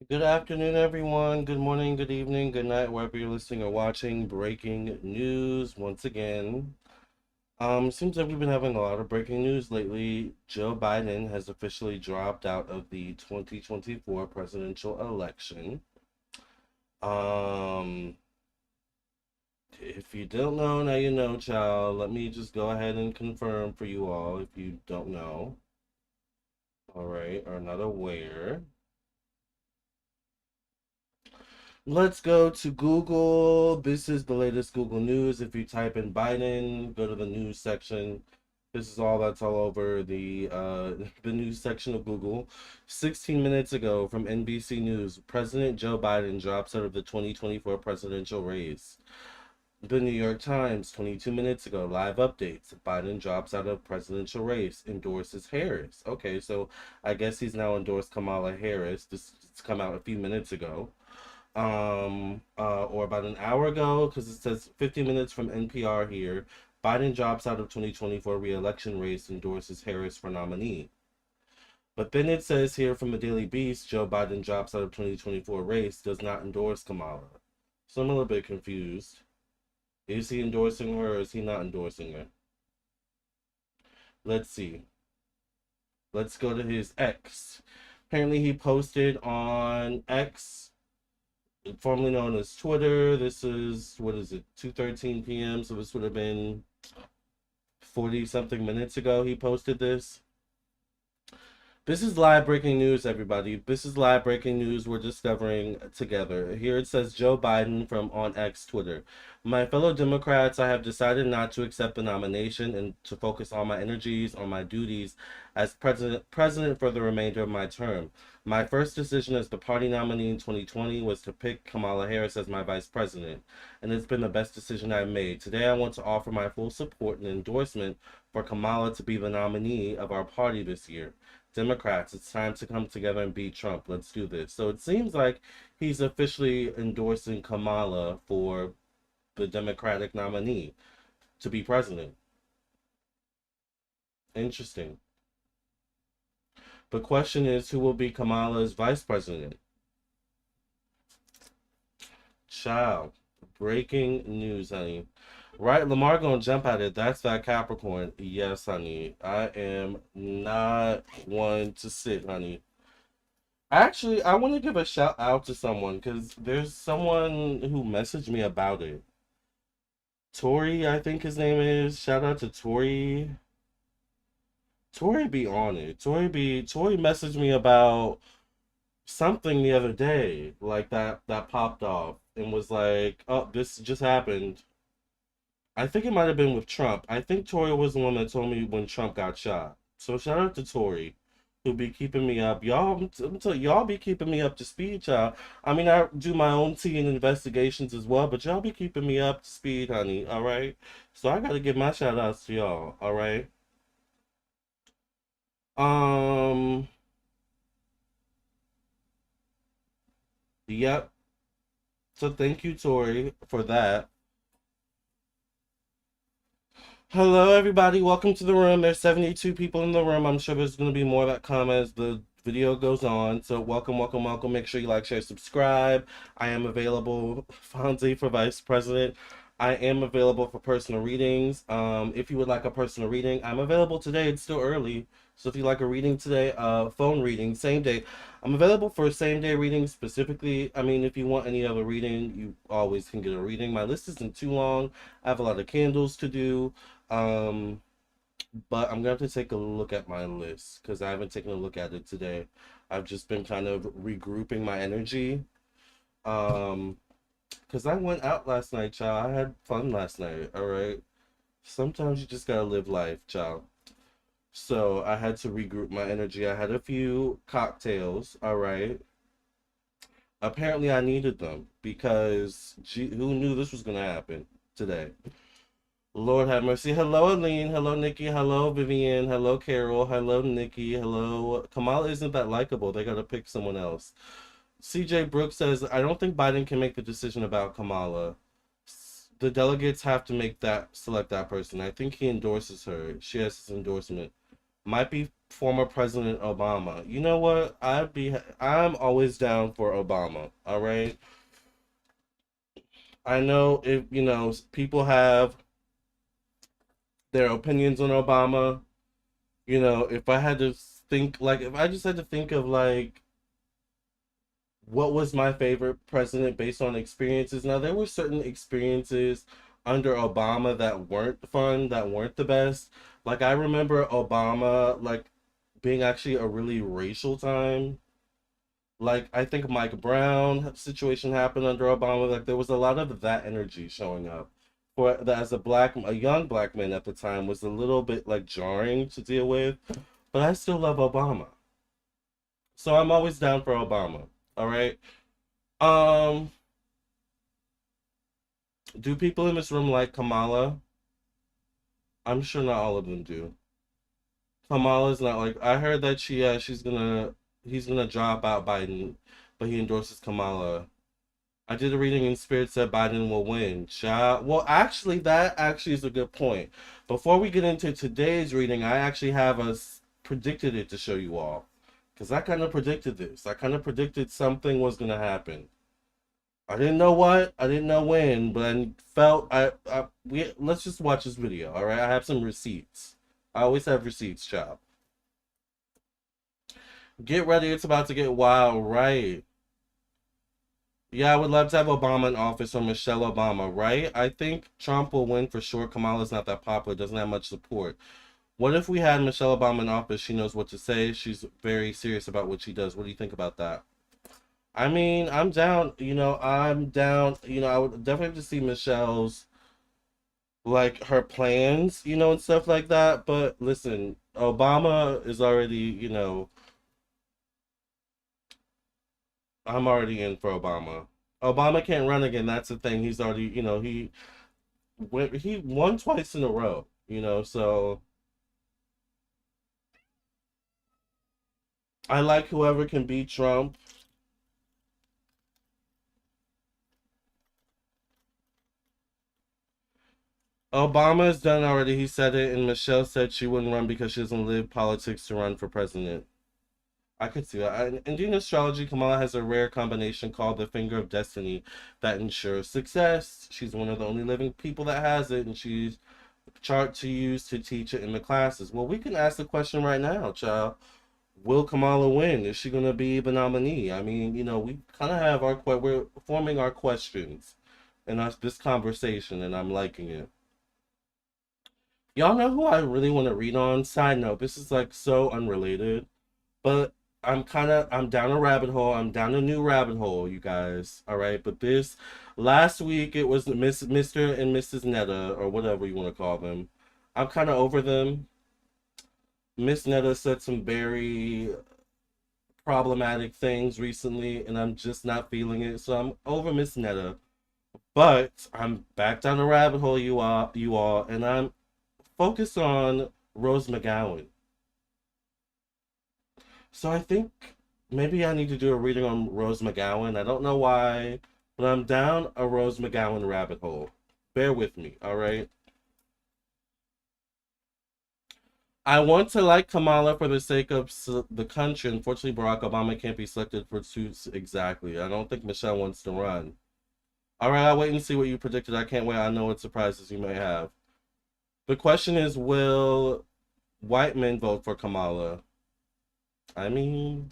Good afternoon, everyone. Good morning, good evening, good night, wherever you're listening or watching. Breaking news once again. Seems like we've been having a lot of breaking news lately. Joe Biden has officially dropped out of the 2024 presidential election. Um, if you don't know, now you know, child. Let me just go ahead and confirm for you all if you don't know, all right, or not aware. Let's go to Google. This is the latest Google News. If you type in Biden, go to the news section. This is all that's all over the news section of Google. 16 minutes ago from NBC News, President Joe Biden drops out of the 2024 presidential race. The New York Times, 22 minutes ago, live updates. Biden drops out of presidential race, endorses Harris. Okay, so I guess he's now endorsed Kamala Harris. This come out a few minutes ago, or about an hour ago, because it says 50 minutes from NPR here. Biden drops out of 2024 re-election race, endorses Harris for nominee. But then it says here from the Daily Beast, Joe Biden drops out of 2024 race, does not endorse Kamala. So I'm a little bit confused. Is he endorsing her or is he not endorsing her? Let's see. Let's go to his X. Apparently he posted on X, formerly known as Twitter. This is, what is it, 2:13 p.m. So this would have been 40 something minutes ago he posted this. This is live breaking news, everybody. This is live breaking news we're discovering together. Here it says Joe Biden from on X Twitter. My fellow Democrats, I have decided not to accept the nomination and to focus all my energies on my duties as president for the remainder of my term. My first decision as the party nominee in 2020 was to pick Kamala Harris as my vice president, and it's been the best decision I've made. Today I want to offer my full support and endorsement for Kamala to be the nominee of our party this year. Democrats, it's time to come together and beat Trump. Let's do this. So it seems like he's officially endorsing Kamala for the Democratic nominee to be president. Interesting. The question is, who will be Kamala's vice president? Child. Breaking news, honey. Right, Lamarr gonna jump at it. That's that Capricorn. Yes, honey. I am not one to sit, honey. Actually, I want to give a shout out to someone because there's someone who messaged me about it. Tori, I think his name is. Shout out to Tori. Tori be on it. Tori messaged me about something the other day, like that popped off and was like, "Oh, this just happened." I think it might have been with Trump. I think Tori was the one that told me when Trump got shot. So shout out to Tori, who be keeping me up. Y'all be keeping me up to speed, y'all. I mean, I do my own tea and investigations as well, but y'all be keeping me up to speed, honey. All right. So I gotta give my shout outs to y'all. All right. Um. Yep. So thank you, Tori, for that. Hello, everybody. Welcome to the room. There's 72 people in the room. I'm sure there's going to be more that come as the video goes on. So welcome, welcome, welcome. Make sure you like, share, subscribe. I am available, Fonzie for Vice President. I am available for personal readings. If you would like a personal reading, I'm available today. It's still early. So if you like a reading today, phone reading, same day. I'm available for same day reading specifically. I mean, if you want any other reading, you always can get a reading. My list isn't too long. I have a lot of candles to do. Um, but I'm gonna have to take a look at my list because I haven't taken a look at it today. I've just been kind of regrouping my energy. Um, because I went out last night, child. I had fun last night, all right? Sometimes you just gotta live life, child. So I had to regroup my energy. I had a few cocktails, all right? Apparently I needed them because gee, who knew this was gonna happen today? Lord have mercy. Hello, Aline. Hello, Nikki. Hello, Vivian. Hello, Carol. Hello, Nikki. Hello. Kamala isn't that likable. They gotta pick someone else. CJ Brooks says, I don't think Biden can make the decision about Kamala. The delegates have to make that, select that person. I think he endorses her. She has his endorsement. might be former President Obama. You know what? I'm always down for Obama. All right. I know if people have their opinions on Obama. If I had to think, like, if I just had to think of like what was my favorite president based on experiences. Now, there were certain experiences under Obama that weren't fun, that weren't the best. Like, I remember Obama, like, being actually a really racial time. Like, I think Mike Brown situation happened under Obama. Like, there was a lot of that energy showing up. For that, as a young black man at the time, was a little bit like jarring to deal with. But I still love Obama, so I'm always down for Obama. All right. Um, do people in this room like Kamala? I'm sure not all of them do. Kamala's not like, I heard that he's gonna drop out Biden, but he endorses Kamala. I did a reading in spirit said Biden will win. Well, actually, that actually is a good point. Before we get into today's reading, I actually have predicted it to show you all, because I kind of predicted this. I kind of predicted something was gonna happen. I didn't know what, I didn't know when, but I felt let's just watch this video, all right? I have some receipts. I always have receipts, child. Get ready, it's about to get wild, right? Yeah, I would love to have Obama in office or Michelle Obama, right? I think Trump will win for sure. Kamala's not that popular, doesn't have much support. What if we had Michelle Obama in office? She knows what to say. She's very serious about what she does. What do you think about that? I mean, I'm down. I'm down. I would definitely have to see Michelle's, like, her plans, and stuff like that. But listen, Obama is already, I'm already in for Obama. Obama can't run again. That's the thing. He's already, he won twice in a row, so I like whoever can beat Trump. Obama is done already. He said it, and Michelle said she wouldn't run because she doesn't live politics to run for president. I could see that. In Indian astrology, Kamala has a rare combination called the finger of destiny that ensures success. She's one of the only living people that has it, and she's chart to use to teach it in the classes. Well, we can ask the question right now, child. Will Kamala win? Is she going to be the nominee? I mean, we kind of have we're forming our questions in this conversation, and I'm liking it. Y'all know who I really want to read on? Side note, this is like so unrelated, but I'm down a rabbit hole. I'm down a new rabbit hole, you guys. All right, but this last week it was Mr. and Mrs. Netta, or whatever you want to call them. I'm kind of over them. Miss Netta said some very problematic things recently, and I'm just not feeling it. So I'm over Miss Netta. But I'm back down the rabbit hole, you all, and I'm focused on Rose McGowan. So I think maybe I need to do a reading on Rose McGowan. I don't know why, but I'm down a Rose McGowan rabbit hole. Bear with me, all right? I want to like Kamala for the sake of the country. Unfortunately, Barack Obama can't be selected for suits exactly. I don't think Michelle wants to run. All right, I'll wait and see what you predicted. I can't wait. I know what surprises you may have. The question is, will white men vote for Kamala? I mean,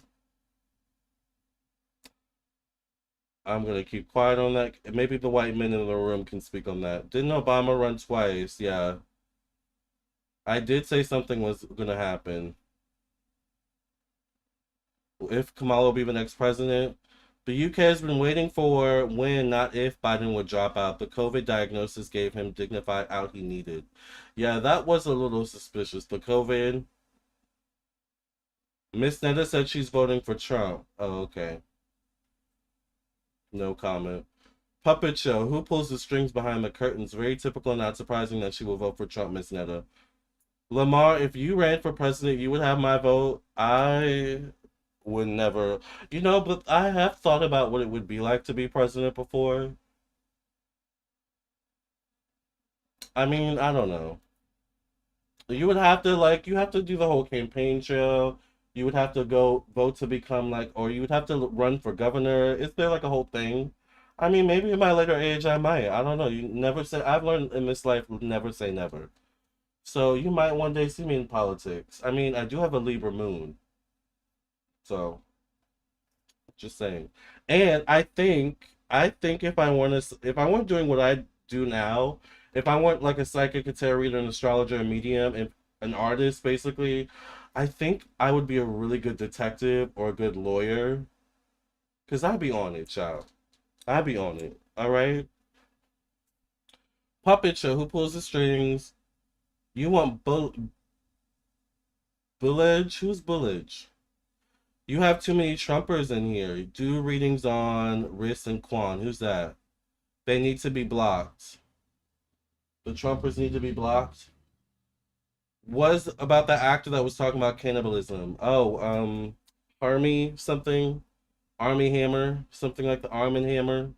I'm going to keep quiet on that. Maybe the white men in the room can speak on that. Didn't Obama run twice? Yeah. I did say something was going to happen. If Kamala will be the next president. The UK has been waiting for when, not if, Biden would drop out. The COVID diagnosis gave him dignified out he needed. Yeah, that was a little suspicious. The COVID. Miss Netta said she's voting for Trump. Oh, okay. No comment. Puppet show. Who pulls the strings behind the curtains? Very typical and not surprising that she will vote for Trump, Miss Netta. Lamarr, if you ran for president, you would have my vote. I would never. But I have thought about what it would be like to be president before. I mean, I don't know. You would have to like you have to do the whole campaign trail. You would have to go vote to become like, or you would have to run for governor. Is there like a whole thing? I mean, maybe in my later age I might. I don't know. You never say. I've learned in this life never say never. So you might one day see me in politics. I mean, I do have a Libra moon, so just saying. And I think if I weren't doing what I do now, if I weren't like a psychic, a tarot reader, an astrologer, a medium, and an artist, basically, I think I would be a really good detective or a good lawyer. Cause I'd be on it, child. I'd be on it. All right. Puppet show. Who pulls the strings? You want Bullage? Who's Bullage? You have too many Trumpers in here. Do readings on Riss and Quan. Who's that? They need to be blocked. The Trumpers need to be blocked. Was about that actor that was talking about cannibalism. Oh, Army something. Army Hammer. Something like the Arm and Hammer.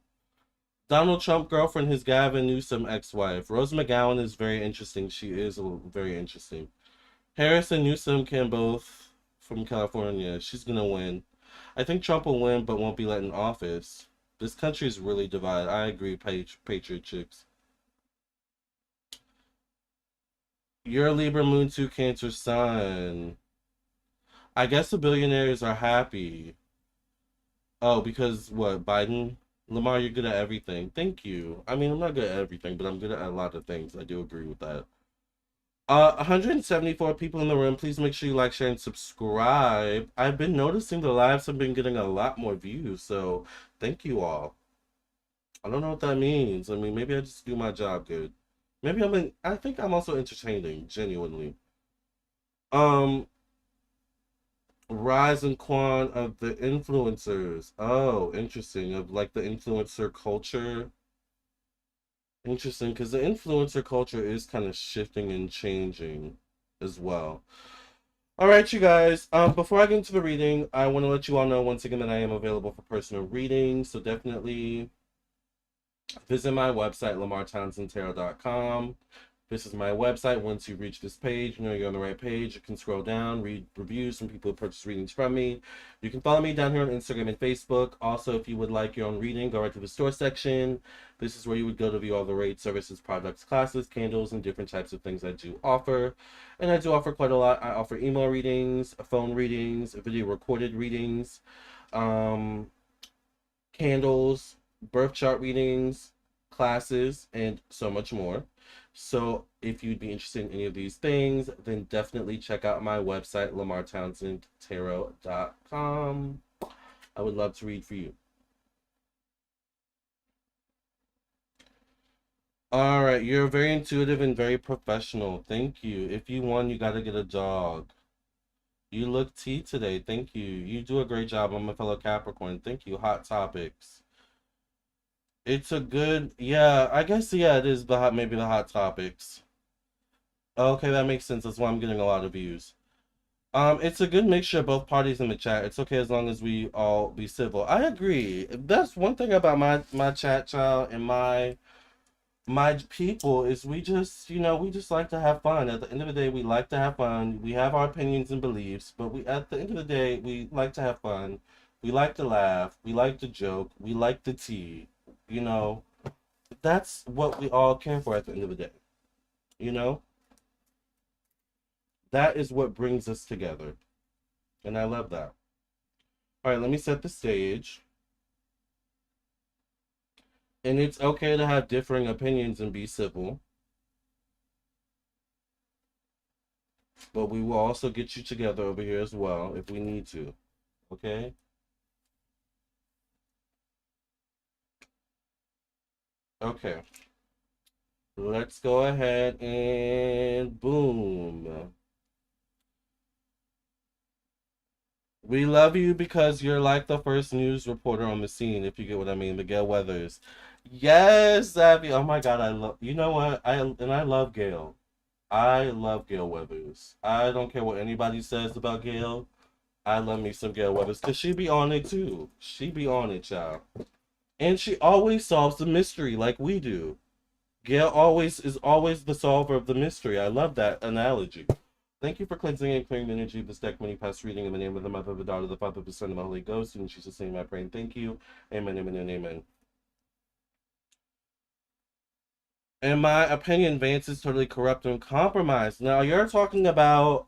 Donald Trump girlfriend, his Gavin Newsom ex-wife. Rose McGowan is very interesting. She is very interesting. Harris and Newsom can both from California. She's gonna win. I think Trump will win, but won't be let in office. This country is really divided. I agree, Patriot chicks. You're a Libra Moon 2 Cancer Sun. I guess the billionaires are happy. Oh, because what, Biden? Lamarr, you're good at everything. Thank you. I mean, I'm not good at everything, but I'm good at a lot of things. I do agree with that. 174 people in the room. Please make sure you like, share, and subscribe. I've been noticing the lives have been getting a lot more views, so thank you all. I don't know what that means. I mean, maybe I just do my job good. Maybe I think I'm also entertaining, genuinely. Um, Rise and Quan of the influencers. Oh, interesting. Of like the influencer culture. Interesting, because the influencer culture is kind of shifting and changing as well. All right, you guys. Before I get into the reading, I want to let you all know once again that I am available for personal readings. So definitely visit my website, lamartownsendtarot.com. This is my website. Once you reach this page, you know you're on the right page. You can scroll down, read reviews from people who purchase readings from me. You can follow me down here on Instagram and Facebook. Also, if you would like your own reading, go right to the store section. This is where you would go to view all the rates, services, products, classes, candles, and different types of things I do offer. And I do offer quite a lot. I offer email readings, phone readings, video recorded readings, um, candles, birth chart readings, classes, and so much more. So if you'd be interested in any of these things, then definitely check out my website, lamartownsendtarot.com. I would love to read for you. All right, you're very intuitive and very professional. Thank you. If you won, you got to get a dog. You look tea today. Thank you. You do a great job. I'm a fellow Capricorn. Thank you. Hot topics. It's a good, yeah, I guess, yeah, it is maybe the hot topics. Okay, that makes sense. That's why I'm getting a lot of views. It's a good mixture of both parties in the chat. It's okay as long as we all be civil. I agree. That's one thing about my chat, child, and my people is we just, we just like to have fun. At the end of the day, we like to have fun. We have our opinions and beliefs, but we at the end of the day, we like to have fun. We like to laugh. We like to joke. We like the tea. You know, that's what we all care for at the end of the day. You know, that is what brings us together. And I love that. All right, let me set the stage. And it's okay to have differing opinions and be civil. But we will also get you together over here as well if we need to. Okay? Okay. Let's go ahead and boom. We love you because you're like the first news reporter on the scene, if you get what I mean. Miguel Weathers. Yes, Abby. Oh my God, I love. You know what? I love Gail. I love Gail Weathers. I don't care what anybody says about Gail. I love me some Gail Weathers because she be on it too. She be on it, child. And she always solves the mystery like we do. Gail always is always the solver of the mystery. I love that analogy. Thank you for cleansing and clearing the energy of this deck. Many past reading in the name of the Mother, of the Daughter, of the Father, of the Son, and the Holy Ghost. In Jesus' name I pray and thank you. Amen, amen, and amen. In my opinion, Vance is totally corrupt and compromised. Now you're talking about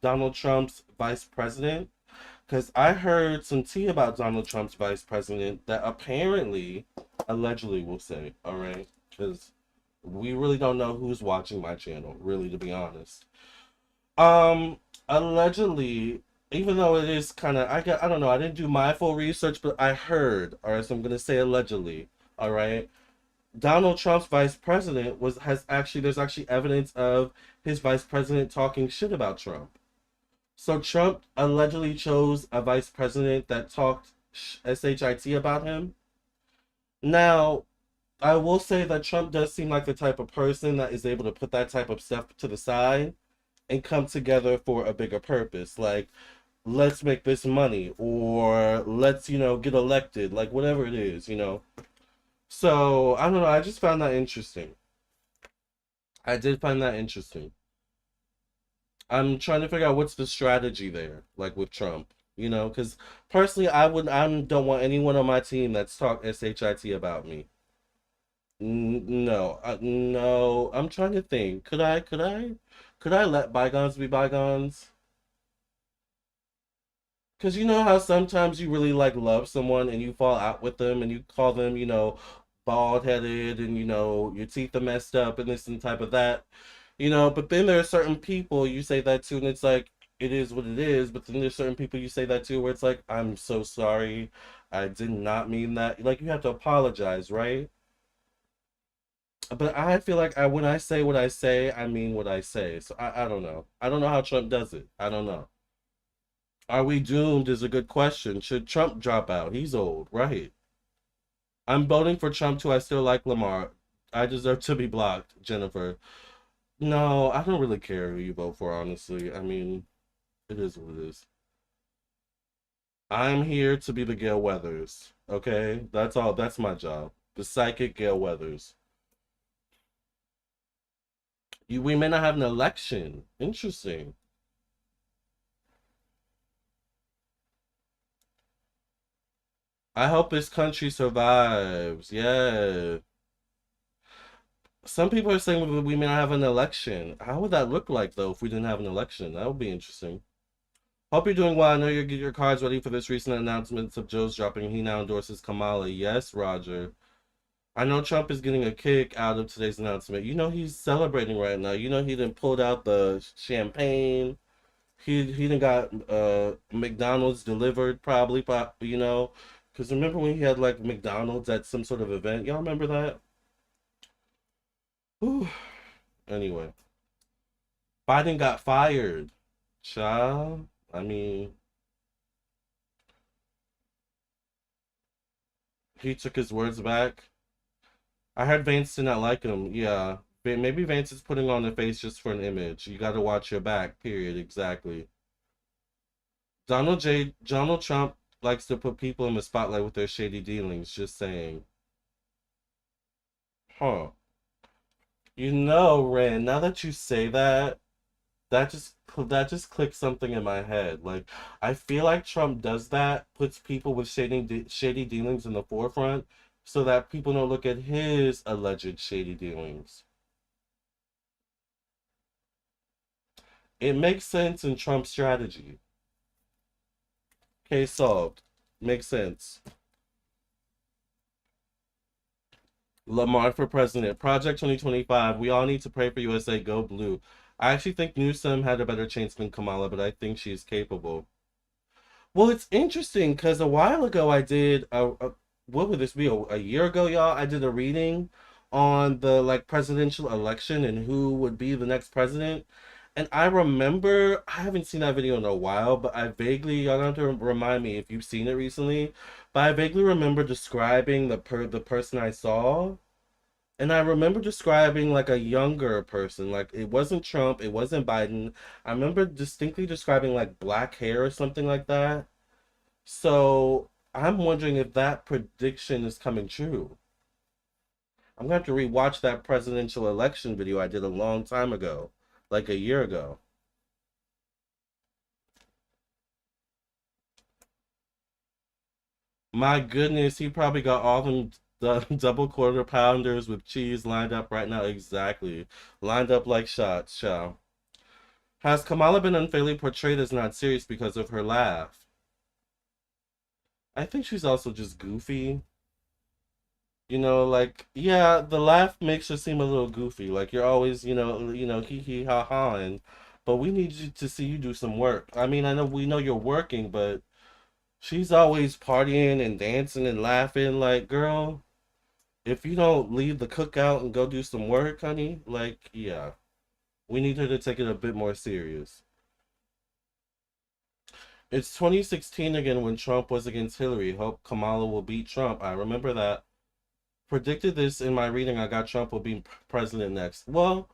Donald Trump's vice president, because I heard some tea about Donald Trump's vice president that apparently, allegedly, we'll say, all right, because we really don't know who's watching my channel, really, to be honest. Um, Allegedly, even though it is kind of, I don't know, I didn't do my full research, but I heard, all right, so I'm gonna say allegedly, all right. Donald Trump's vice president has actually there's actually evidence of his vice president talking shit about Trump. So Trump allegedly chose a vice president that talked shit about him. Now, I will say that Trump does seem like the type of person that is able to put that type of stuff to the side and come together for a bigger purpose. Like, let's make this money, or let's, get elected, like whatever it is. So, I don't know, I just found that interesting. I did find that interesting. I'm trying to figure out what's the strategy there, like with Trump, because personally, I don't want anyone on my team that's talk shit about me. No, no. I'm trying to think. Could I let bygones be bygones? Because you know how sometimes you really like love someone and you fall out with them and you call them, bald headed and your teeth are messed up and this and type of that. But then there are certain people you say that to and it's like it is what it is, but then there's certain people you say that to where it's like, I'm so sorry. I did not mean that. Like you have to apologize, right? But I feel like when I say what I say, I mean what I say. So I don't know. I don't know how Trump does it. I don't know. Are we doomed is a good question. Should Trump drop out? He's old, right? I'm voting for Trump too. I still like Lamarr. I deserve to be blocked, Jennifer. No, I don't really care who you vote for, honestly. I mean, it is what it is. I'm here to be the Gail Weathers. Okay? That's all. That's my job. The psychic Gail Weathers. We may not have an election. Interesting. I hope this country survives. Yeah. Some people are saying we may not have an election. How would that look like though if we didn't have an election? That would be interesting. Hope you're doing well. I know you're getting your cards ready for this recent announcements of Joe's dropping. He now endorses Kamala. Yes, Roger. I know Trump is getting a kick out of today's announcement. He's celebrating right now. He didn't pulled out the champagne. He didn't got McDonald's delivered probably, because remember when he had like McDonald's at some sort of event? Y'all remember that? Whew. Anyway, Biden got fired. Child, I mean, he took his words back. I heard Vance did not like him. Yeah, maybe Vance is putting on the face just for an image. You got to watch your back. Period. Exactly. Donald Trump likes to put people in the spotlight with their shady dealings. Just saying. Huh. Ren, now that you say that, that just clicked something in my head. Like, I feel like Trump does that, puts people with shady dealings in the forefront, so that people don't look at his alleged shady dealings. It makes sense in Trump's strategy. Case solved. Makes sense. Lamarr for president. Project 2025. We all need to pray for USA. Go blue. I actually think Newsom had a better chance than Kamala, but I think she's capable. Well, it's interesting because a while ago I did what would this be, a year ago, y'all? I did a reading on the like presidential election and who would be the next president. And I remember I haven't seen that video in a while, but I vaguely, y'all don't have to remind me if you've seen it recently, but I vaguely remember describing the person I saw. And I remember describing like a younger person, like it wasn't Trump, it wasn't Biden. I remember distinctly describing like black hair or something like that. So I'm wondering if that prediction is coming true. I'm gonna have to rewatch that presidential election video I did a long time ago, like a year ago. My goodness, he probably got all them double quarter pounders with cheese lined up right now. Exactly. Lined up like shots, child. Has Kamala been unfairly portrayed as not serious because of her laugh? I think she's also just goofy. You know, like, yeah, the laugh makes her seem a little goofy. Like you're always, hee hee ha ha, and but we need you to see you do some work. I mean, I know we know you're working, but she's always partying and dancing and laughing. Like, girl, if you don't leave the cookout and go do some work, honey, like, yeah, we need her to take it a bit more serious. It's 2016 again when Trump was against Hillary. Hope Kamala will beat Trump. I remember that. Predicted this in my reading. I got Trump will be president next. Well,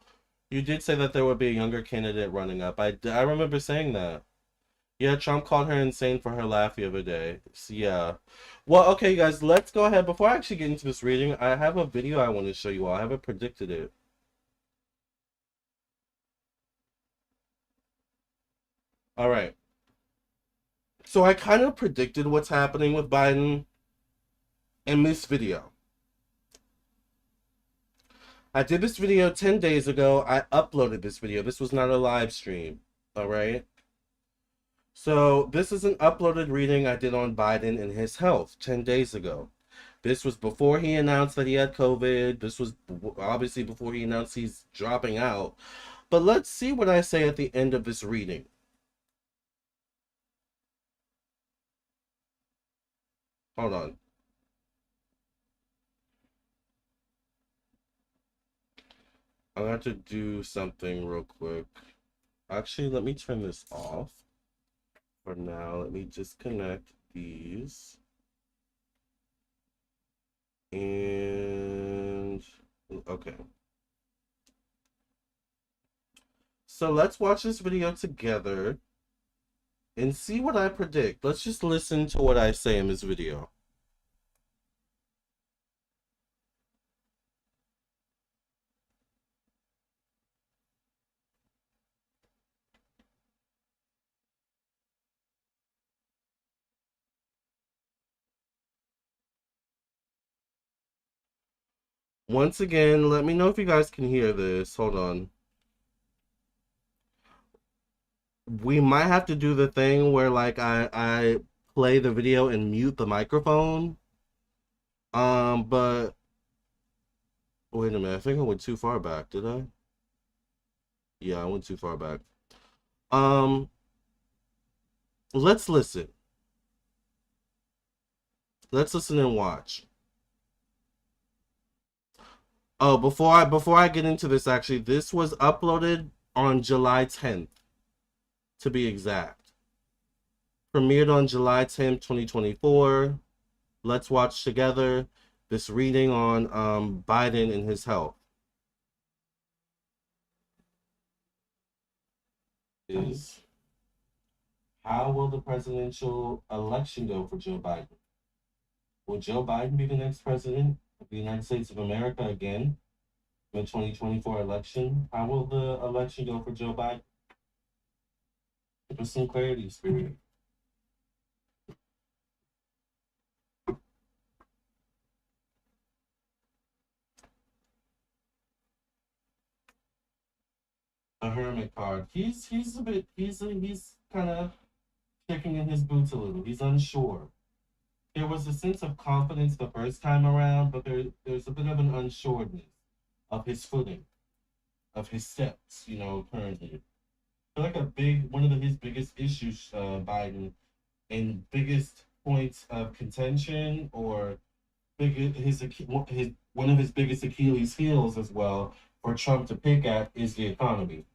you did say that there would be a younger candidate running up. I remember saying that. Yeah, Trump called her insane for her laugh the other day. So, yeah. Well, okay, guys, let's go ahead. Before I actually get into this reading, I have a video I want to show you all. I haven't predicted it. All right. So I kind of predicted what's happening with Biden in this video. I did this video 10 days ago. I uploaded this video. This was not a live stream. All right. So this is an uploaded reading I did on Biden and his health 10 days ago. This was before he announced that he had COVID. This was obviously before he announced he's dropping out. But let's see what I say at the end of this reading. Hold on. I'm going to have to do something real quick. Actually, let me turn this off. For now, let me disconnect these. And okay. So let's watch this video together and see what I predict. Let's just listen to what I say in this video. Once again, let me know if you guys can hear this. Hold on. We might have to do the thing where like I play the video and mute the microphone. But wait a minute. I think I went too far back, did I? Yeah, I went too far back. Um, let's listen. Let's listen and watch. Oh, before I get into this, actually, this was uploaded on July 10th, to be exact. Premiered on July 10th, 2024. Let's watch together this reading on Biden and his health. Is how will the presidential election go for Joe Biden? Will Joe Biden be the next president of the United States of America again in the 2024 election? How will the election go for Joe Biden? Give us some clarity, Spirit. A hermit card. He's a bit he's kind of kicking in his boots a little. He's unsure. There was a sense of confidence the first time around, but there's a bit of an unsureness of his footing, of his steps, currently. I feel like one of his biggest issues, Biden, and biggest points of contention, or his one of his biggest Achilles heels as well for Trump to pick at is the economy.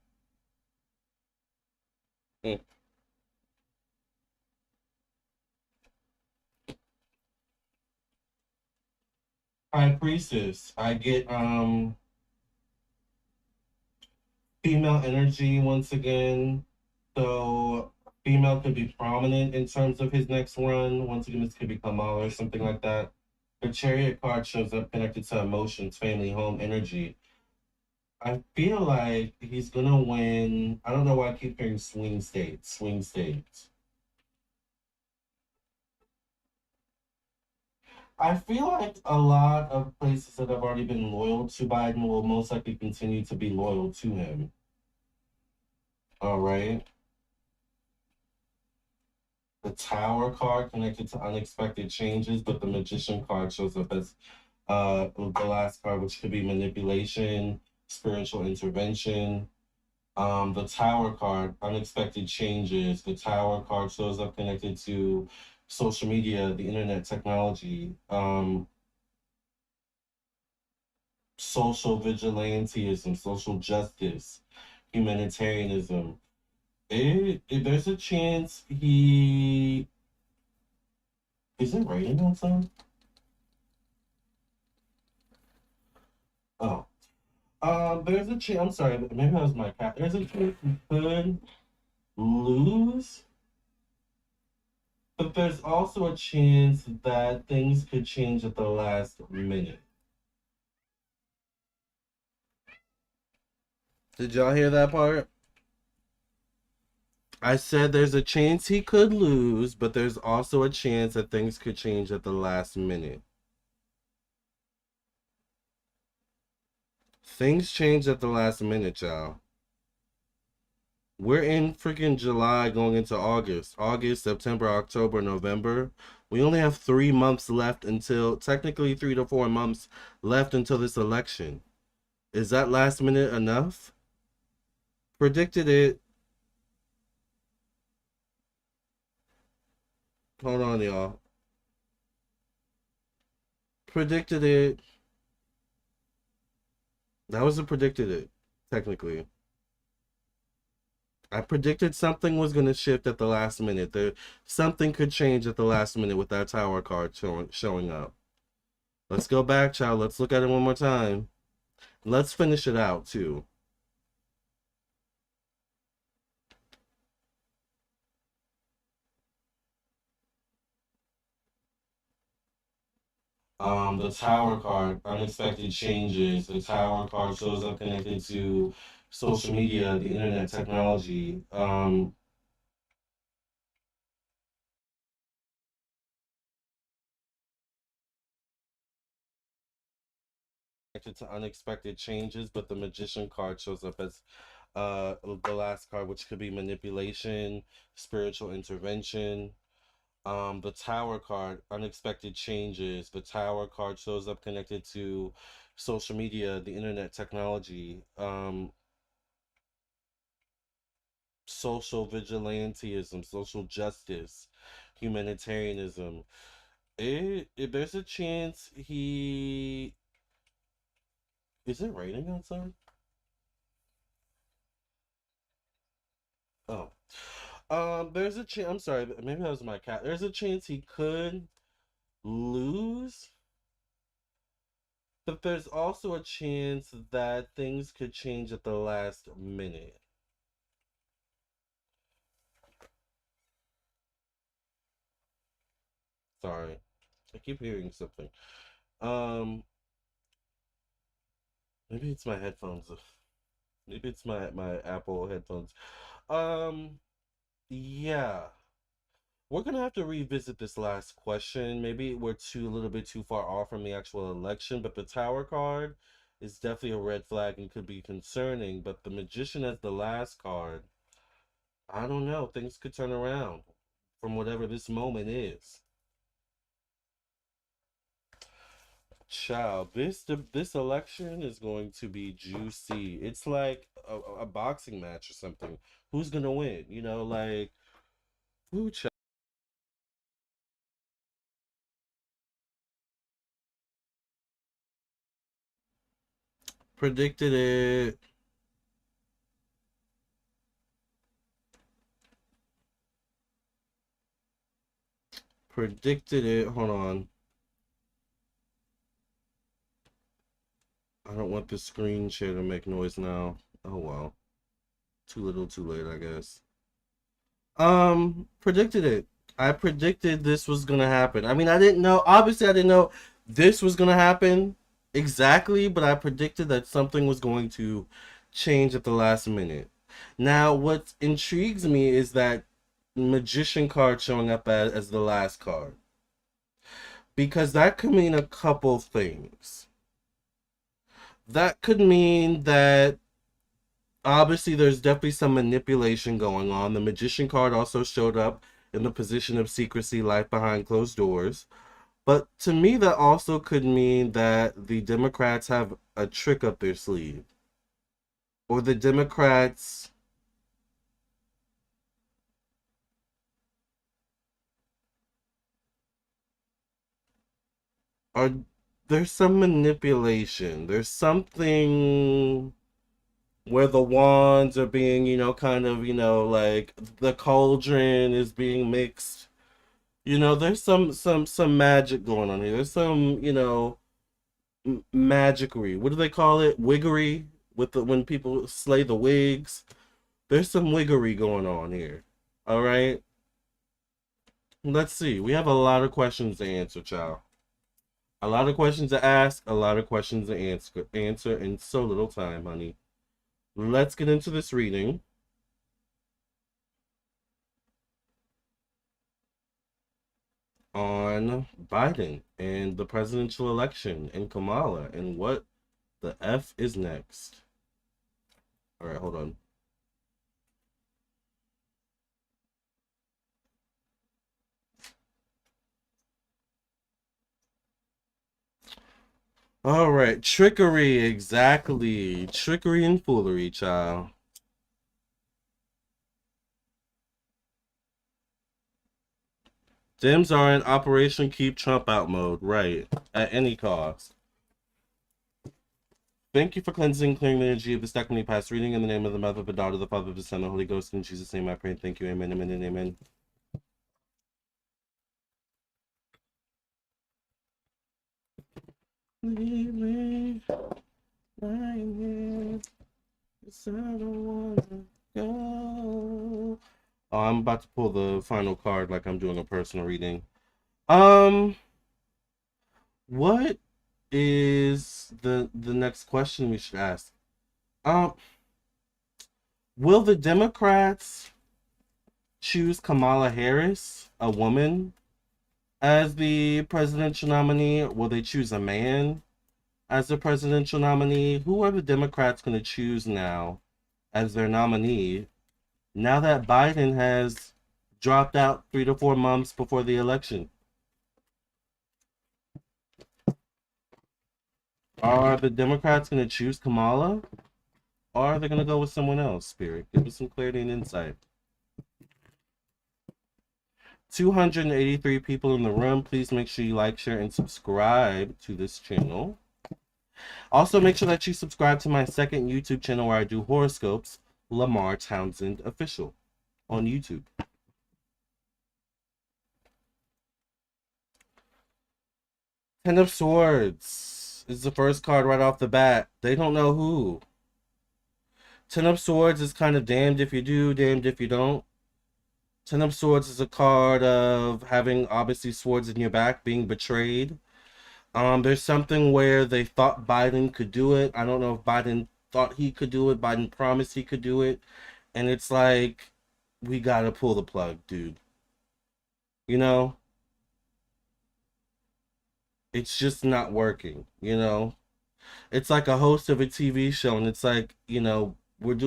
Mm. High priestess, I get female energy once again. So female could be prominent in terms of his next run. Once again, this could be Kamala or something like that. The Chariot card shows up connected to emotions, family, home, energy. I feel like he's gonna win. I don't know why I keep hearing swing states, swing states. I feel like a lot of places that have already been loyal to Biden will most likely continue to be loyal to him. All right. The Tower card connected to unexpected changes, but the Magician card shows up as the last card, which could be manipulation, spiritual intervention. The Tower card, unexpected changes. The Tower card shows up connected to social media, the internet, technology, social vigilantism, social justice, humanitarianism. There's a chance he is it raining outside? Oh, there's a chance. I'm sorry, maybe that was my cat. There's a chance he could lose, but there's also a chance that things could change at the last minute. Did y'all hear that part? I said there's a chance he could lose, but there's also a chance that things could change at the last minute. Things change at the last minute, y'all. We're in freaking July going into August. August, September, October, November. We only have 3 months left until, technically 3 to 4 months left until this election. Is that last minute enough? Predicted it. Hold on, y'all. Predicted it. That was a predicted it, technically. I predicted something was going to shift at the last minute. Something could change at the last minute with that Tower card showing up. Let's go back, child. Let's look at it one more time. Let's finish it out, too. The Tower card, unexpected changes. The Tower card shows up connected to social media, the internet, technology. Connected to unexpected changes, but the Magician card shows up as the last card, which could be manipulation, spiritual intervention. The Tower card, unexpected changes. The Tower card shows up connected to social media, the internet, technology, social vigilantism, social justice, humanitarianism. There's a chance he is it raining outside? Oh. There's a chance. I'm sorry, maybe that was my cat. There's a chance he could lose, but there's also a chance that things could change at the last minute. Sorry, I keep hearing something. Um, maybe it's my headphones. Maybe it's my Apple headphones. Um, yeah. We're gonna have to revisit this last question. Maybe we're a little bit too far off from the actual election, but the Tower card is definitely a red flag and could be concerning. But the Magician as the last card, I don't know. Things could turn around from whatever this moment is. Child, this election is going to be juicy. It's like a boxing match or something. Who's gonna win? Like who? Predicted it. Predicted it. Hold on. I don't want the screen share to make noise now. Oh well. Too little, too late, I guess. Predicted it. I predicted this was gonna happen. I mean, I didn't know. Obviously, I didn't know this was going to happen exactly, but I predicted that something was going to change at the last minute. Now, what intrigues me is that magician card showing up as the last card, because that could mean a couple things. That could mean that obviously there's definitely some manipulation going on. The magician card also showed up in the position of secrecy, life behind closed doors. But to me, that also could mean that the Democrats have a trick up their sleeve. Or the Democrats are, there's some manipulation. There's something where the wands are being, kind of, like the cauldron is being mixed. There's some magic going on here. There's some, magicry. What do they call it? Wiggery with the when people slay the wigs. There's some wiggery going on here. All right. Let's see. We have a lot of questions to answer, child. A lot of questions to ask, a lot of questions to answer in so little time, honey. Let's get into this reading on Biden and the presidential election and Kamala and what the F is next. All right, hold on. All right, trickery, exactly. Trickery and foolery, child. Dems are in Operation Keep Trump Out mode, right, at any cost. Thank you for cleansing, clearing the energy of the stack when past reading in the name of the Mother, the Daughter, the Father, the Son, the Holy Ghost. In Jesus' name I pray and thank you. Amen, amen, and amen. Leave me lying here, 'cause I don't wanna go. Oh, I'm about to pull the final card like I'm doing a personal reading. Um, what is the next question we should ask? Um, will the Democrats choose Kamala Harris, a woman, as the presidential nominee? Will they choose a man as the presidential nominee? Who are the Democrats going to choose now as their nominee now that Biden has dropped out 3 to 4 months before the election? Are the Democrats going to choose Kamala? Or are they going to go with someone else, Spirit? Give us some clarity and insight. 283 people in the room. Please make sure you like, share, and subscribe to this channel. Also, make sure that you subscribe to my second YouTube channel where I do horoscopes, Lamarr Townsend Official, on YouTube. Ten of Swords is the first card right off the bat. They don't know who. Ten of Swords is kind of damned if you do, damned if you don't. Ten of Swords is a card of having obviously swords in your back, being betrayed. There's something where they thought Biden could do it. I don't know if Biden thought he could do it. Biden promised he could do it. And it's like, we gotta pull the plug, dude. You know? It's just not working, you know? It's like a host of a TV show, and it's like, we've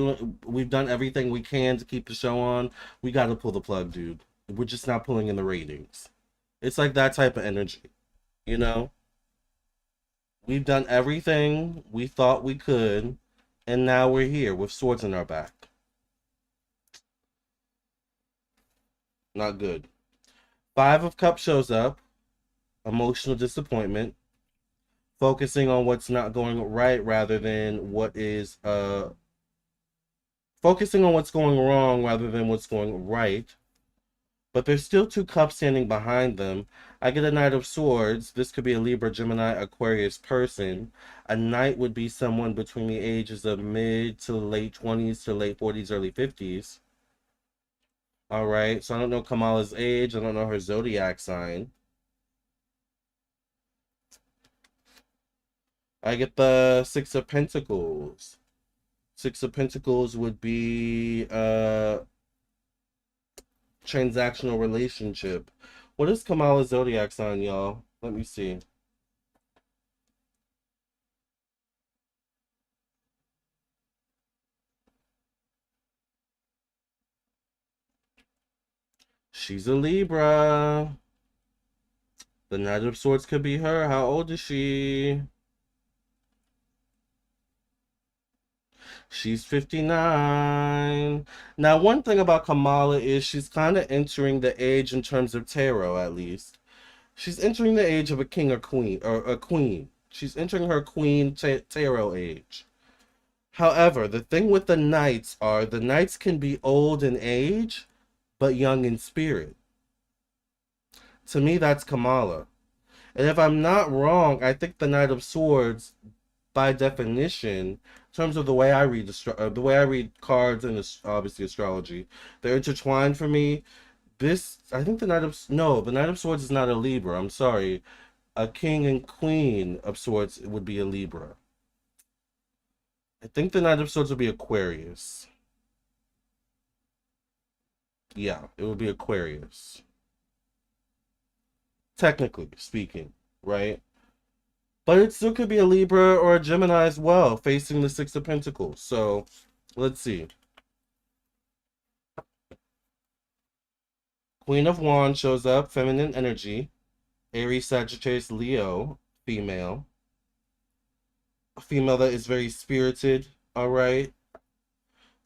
done everything we can to keep the show on. We gotta pull the plug, dude. We're just not pulling in the ratings. It's like that type of energy, you know? We've done everything we thought we could, and now we're here with swords in our back. Not good. Five of Cups shows up. Emotional disappointment. Focusing on what's not going right rather than what is focusing on what's going wrong rather than what's going right. But there's still 2 cups standing behind them. I get a Knight of Swords. This could be a Libra, Gemini, Aquarius person. A Knight would be someone between the ages of mid to late 20s to late 40s, early 50s. All right, so I don't know Kamala's age. I don't know her zodiac sign. I get the Six of Pentacles. Six of Pentacles would be transactional relationship. What is Kamala's zodiac sign, y'all? Let me see. She's a Libra. The Knight of Swords could be her. How old is she? She's 59. Now, one thing about Kamala is she's kind of entering the age in terms of tarot, at least. She's entering the age of a king or queen, or a queen. She's entering her queen tarot age. However, the thing with the knights are the knights can be old in age, but young in spirit. To me, that's Kamala. And if I'm not wrong, I think the Knight of Swords, by definition, in terms of the way I read the way I read cards and obviously astrology, they're intertwined for me. This, I think the Knight of no, the Knight of Swords is not a Libra. I'm sorry. A King and Queen of Swords would be a Libra. I think the Knight of Swords would be Aquarius. Yeah, it would be Aquarius. Technically speaking, right? But it still could be a Libra or a Gemini as well, facing the Six of Pentacles. So, let's see. Queen of Wands shows up, feminine energy. Aries, Sagittarius, Leo, female. A female that is very spirited, all right?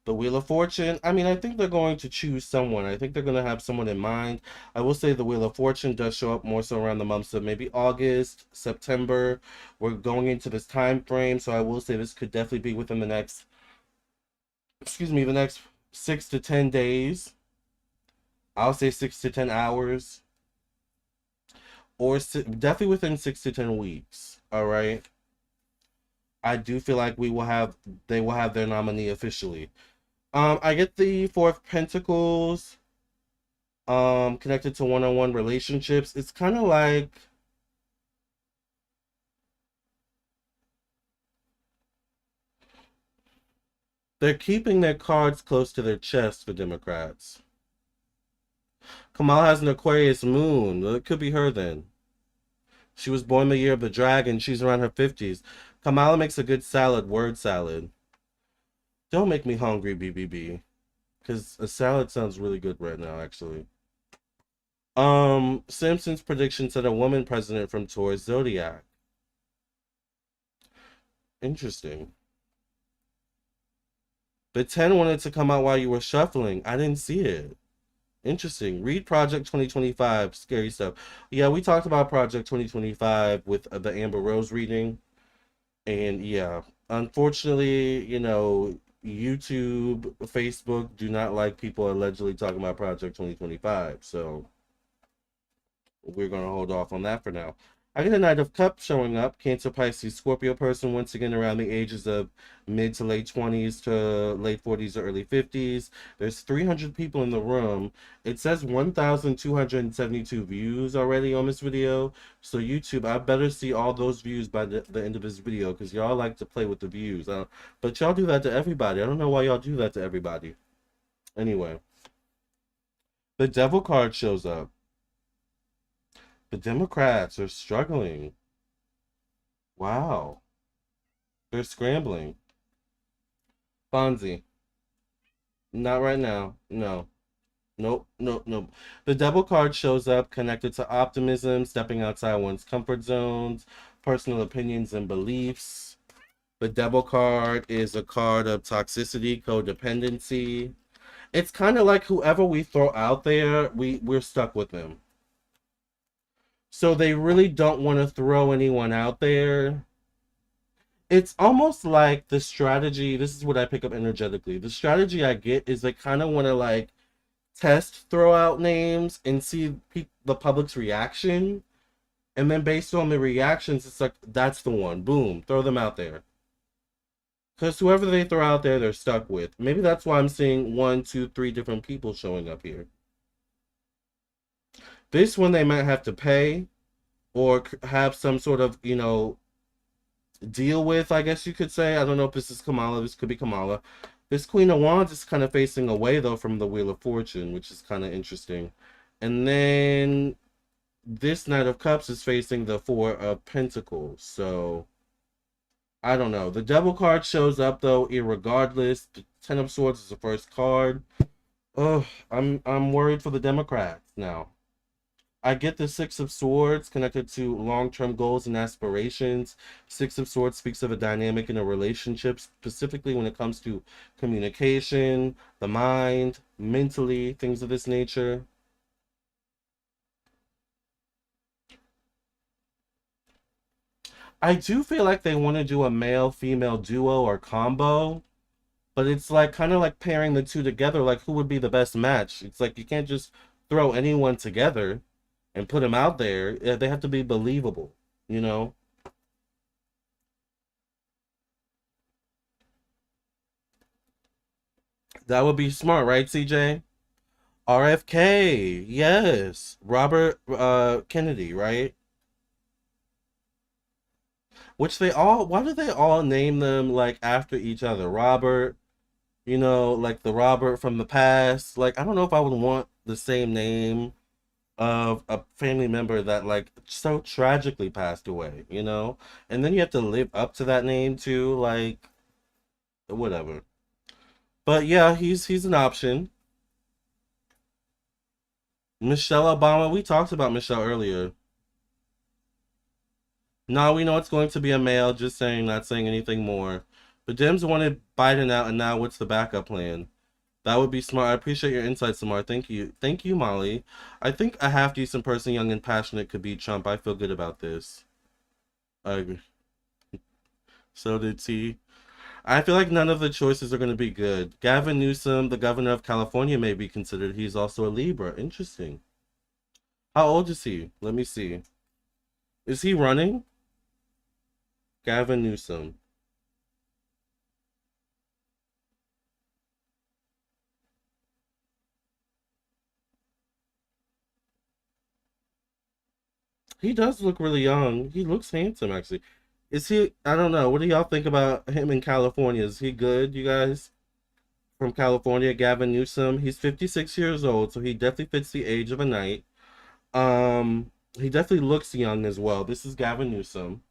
The Wheel of Fortune, I mean, I think they're going to choose someone. I think they're going to have someone in mind. I will say the Wheel of Fortune does show up more so around the months of maybe August, September. We're going into this time frame, so I will say this could definitely be within the next, the next 6 to 10 days. I'll say 6 to 10 hours, or definitely within 6 to 10 weeks. All right. I do feel like they will have their nominee officially. I get the Four of Pentacles, connected to one-on-one relationships. It's kind of like they're keeping their cards close to their chest for Democrats. Kamala has an Aquarius moon. Well, it could be her then. She was born the year of the dragon. She's around her 50s. Kamala makes a good salad, word salad. Don't make me hungry, BBB. Because a salad sounds really good right now, actually. Simpson's prediction said a woman president from Taurus Zodiac. Interesting. The 10 wanted to come out while you were shuffling. I didn't see it. Interesting. Read Project 2025. Scary stuff. Yeah, we talked about Project 2025 with the Amber Rose reading. And yeah, unfortunately, YouTube, Facebook do not like people allegedly talking about Project 2025. So we're going to hold off on that for now. I get a Knight of Cups showing up. Cancer, Pisces, Scorpio person, once again around the ages of mid to late 20s to late 40s or early 50s. There's 300 people in the room. It says 1,272 views already on this video. So YouTube, I better see all those views by the end of this video, because y'all like to play with the views. But y'all do that to everybody. I don't know why y'all do that to everybody. Anyway, the Devil card shows up. The Democrats are struggling. Wow. They're scrambling. Fonzie. Not right now. No. Nope. Nope. Nope. The Devil card shows up connected to optimism, stepping outside one's comfort zones, personal opinions and beliefs. The Devil card is a card of toxicity, codependency. It's kind of like whoever we throw out there, we're stuck with them. So they really don't want to throw anyone out there. It's almost like the strategy, this is what I pick up energetically. The strategy I get is they kind of want to like test throw out names and see the public's reaction. And then based on the reactions, it's like, that's the one. Boom, throw them out there. Because whoever they throw out there, they're stuck with. Maybe that's why I'm seeing 1, 2, 3 different people showing up here. This one they might have to pay or have some sort of, deal with, I guess you could say. I don't know if this is Kamala. This could be Kamala. This Queen of Wands is kind of facing away, though, from the Wheel of Fortune, which is kind of interesting. And then this Knight of Cups is facing the Four of Pentacles. So, I don't know. The Devil card shows up, though, irregardless. The Ten of Swords is the first card. Oh, I'm worried for the Democrats now. I get the Six of Swords connected to long-term goals and aspirations. Six of Swords speaks of a dynamic in a relationship, specifically when it comes to communication, the mind, mentally, things of this nature. I do feel like they want to do a male-female duo or combo, but it's like kind of like pairing the two together, like who would be the best match? It's like you can't just throw anyone together and put them out there. They have to be believable, you know? That would be smart, right, CJ? RFK, yes. Robert Kennedy, right? Which they all, why do they all name them like after each other? Robert, like the Robert from the past. Like, I don't know if I would want the same name of a family member that like so tragically passed away. And then you have to live up to that name too, like whatever. But yeah, he's an option. Michelle Obama, we talked about Michelle earlier. Now we know it's going to be a male, just saying, not saying anything more. But Dems wanted Biden out, and now what's the backup plan? That would be smart. I appreciate your insight, Samar. Thank you. Thank you, Molly. I think a half decent person, young and passionate, could beat Trump. I feel good about this. I agree. So did T. I feel like none of the choices are going to be good. Gavin Newsom, the governor of California, may be considered. He's also a Libra. Interesting. How old is he? Let me see. Is he running? Gavin Newsom. He does look really young. He looks handsome, actually. Is he? I don't know. What do y'all think about him in California? Is he good, you guys? From California, Gavin Newsom. He's 56 years old, so he definitely fits the age of a knight. He definitely looks young as well. This is Gavin Newsom.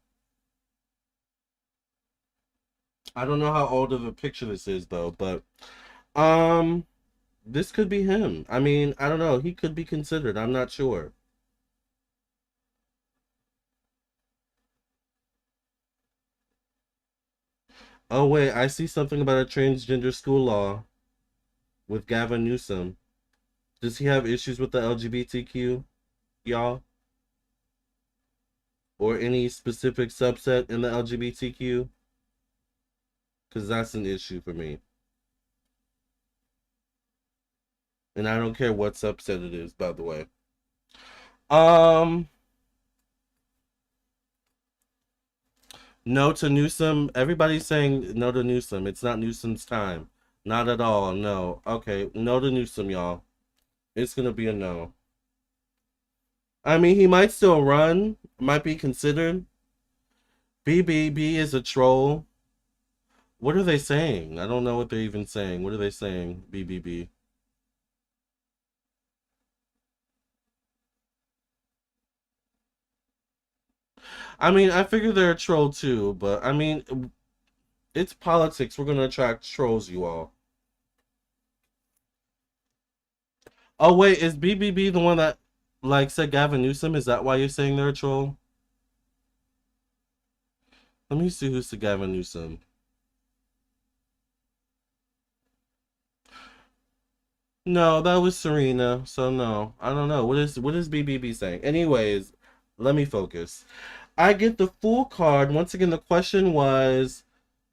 I don't know how old of a picture this is though, but um, this could be him. I mean, I don't know. He could be considered. I'm not sure. Oh wait, I see something about a transgender school law with Gavin Newsom. Does he have issues with the LGBTQ, y'all? Or any specific subset in the LGBTQ? Because that's an issue for me. And I don't care what subset it is, by the way. Um, no to Newsom. Everybody's saying no to Newsom. It's not Newsom's time. Not at all. No. Okay. No to Newsom, y'all. It's gonna be a no. I mean, he might still run. Might be considered. BBB is a troll. What are they saying? I don't know what they're even saying. What are they saying? BBB. I mean, I figure they're a troll too, but I mean, it's politics. We're gonna attract trolls, you all. Oh wait, is BBB the one that like said Gavin Newsom? Is that why you're saying they're a troll? Let me see who's the Gavin Newsom. No, that was Serena. So no, I don't know. What is BBB saying? Anyways, let me focus. I get the full card. Once again, the question was,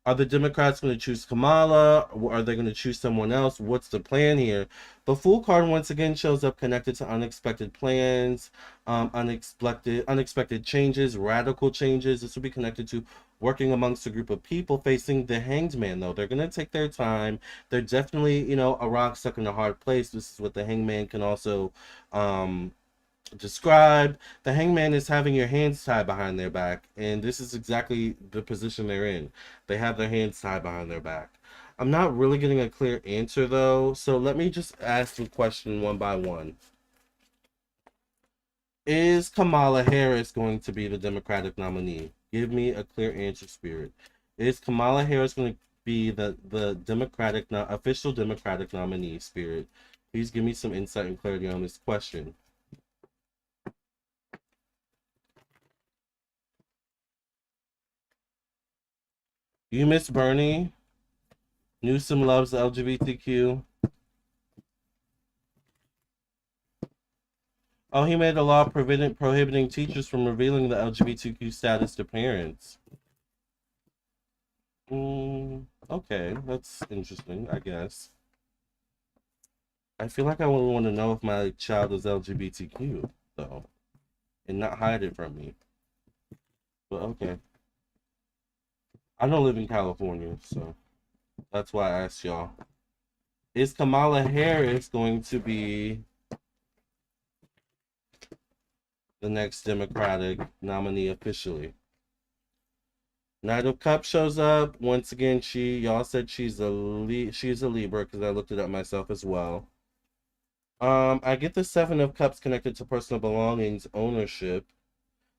are the Democrats going to choose Kamala? Or are they going to choose someone else? What's the plan here? The full card once again shows up connected to unexpected plans, unexpected changes, radical changes. This will be connected to working amongst a group of people facing the hanged man. Though they're going to take their time. They're definitely, a rock stuck in a hard place. This is what the hanged man can also, um, Describe. The hangman is having your hands tied behind their back, and this is exactly the position they're in. They have their hands tied behind their back. I'm not really getting a clear answer though, so let me just ask the question one by one. Is Kamala Harris going to be the Democratic nominee? Give me a clear answer, Spirit. Is Kamala Harris going to be the official Democratic nominee, Spirit? Please give me some insight and clarity on this question. You miss Bernie? Newsom loves the LGBTQ. Oh, he made a law prohibiting teachers from revealing the LGBTQ status to parents. Okay, that's interesting, I guess. I feel like I would want to know if my child is LGBTQ, though, and not hide it from me. But okay. I don't live in California, so that's why I asked y'all. Is Kamala Harris going to be the next Democratic nominee officially? Knight of Cups shows up once again. Y'all said she's a Libra because I looked it up myself as well. I get the Seven of Cups connected to personal belongings, ownership.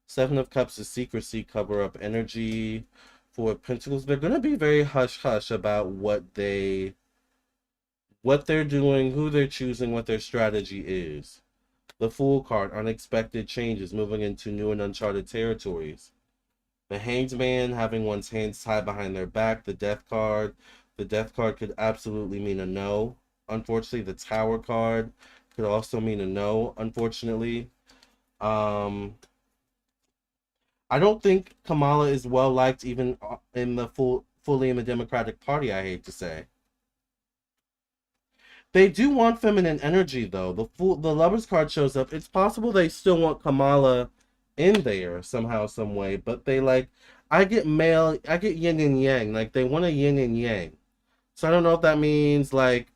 Seven of Cups is secrecy, cover up energy. Four of Pentacles, they're gonna be very hush hush about what they're doing, who they're choosing, what their strategy is. The Fool card, unexpected changes, moving into new and uncharted territories. The Hanged Man, having one's hands tied behind their back. The Death card. The Death card could absolutely mean a no. Unfortunately, the Tower card could also mean a no, unfortunately. I don't think Kamala is well liked even in the fully in the Democratic Party, I hate to say. They do want feminine energy though. The Lovers card shows up. It's possible they still want Kamala in there somehow, some way, but they like I get yin and yang. Like they want a yin and yang. So I don't know if that means like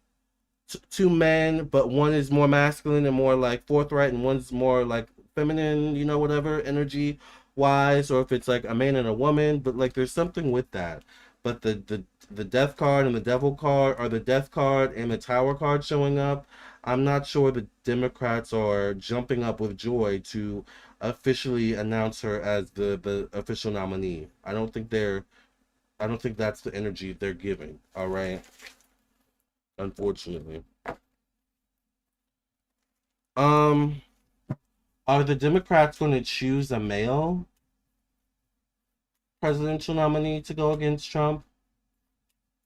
two men, but one is more masculine and more like forthright, and one's more like feminine, whatever energy wise, or if it's like a man and a woman. But like there's something with that. But the Death card and the Devil card, or the Death card and the Tower card showing up, I'm not sure the Democrats are jumping up with joy to officially announce her as the official nominee. I don't think that's the energy they're giving. All right. Unfortunately. Um, are the Democrats going to choose a male presidential nominee to go against Trump?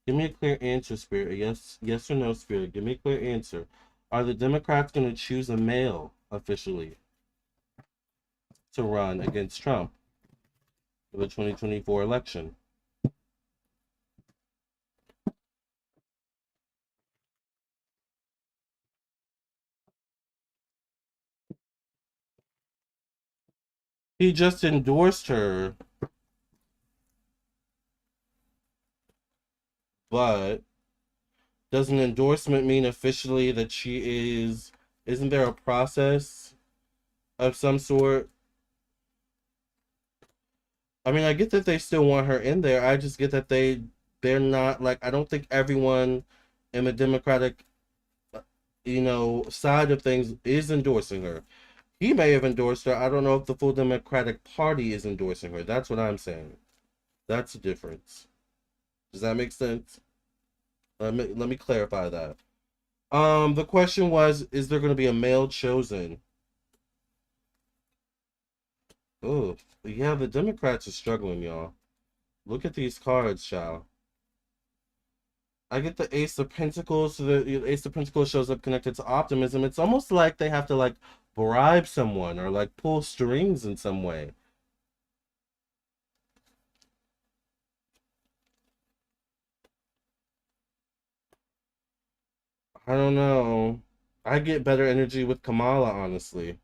Give me a clear answer, Spirit. Yes or no, Spirit. Give me a clear answer. Are the Democrats going to choose a male officially to run against Trump for the 2024 election? He just endorsed her, but does an endorsement mean officially that she is? Isn't there a process of some sort? I mean, I get that they still want her in there. I just get that they're not like I don't think everyone in the Democratic side of things is endorsing her. He may have endorsed her. I don't know if the full Democratic Party is endorsing her. That's what I'm saying. That's the difference. Does that make sense? Let me clarify that. The question was, is there going to be a male chosen? Oh, yeah, the Democrats are struggling, y'all. Look at these cards, child. I get the Ace of Pentacles. So the Ace of Pentacles shows up connected to optimism. It's almost like they have to like bribe someone or like pull strings in some way. I don't know. I get better energy with Kamala, honestly.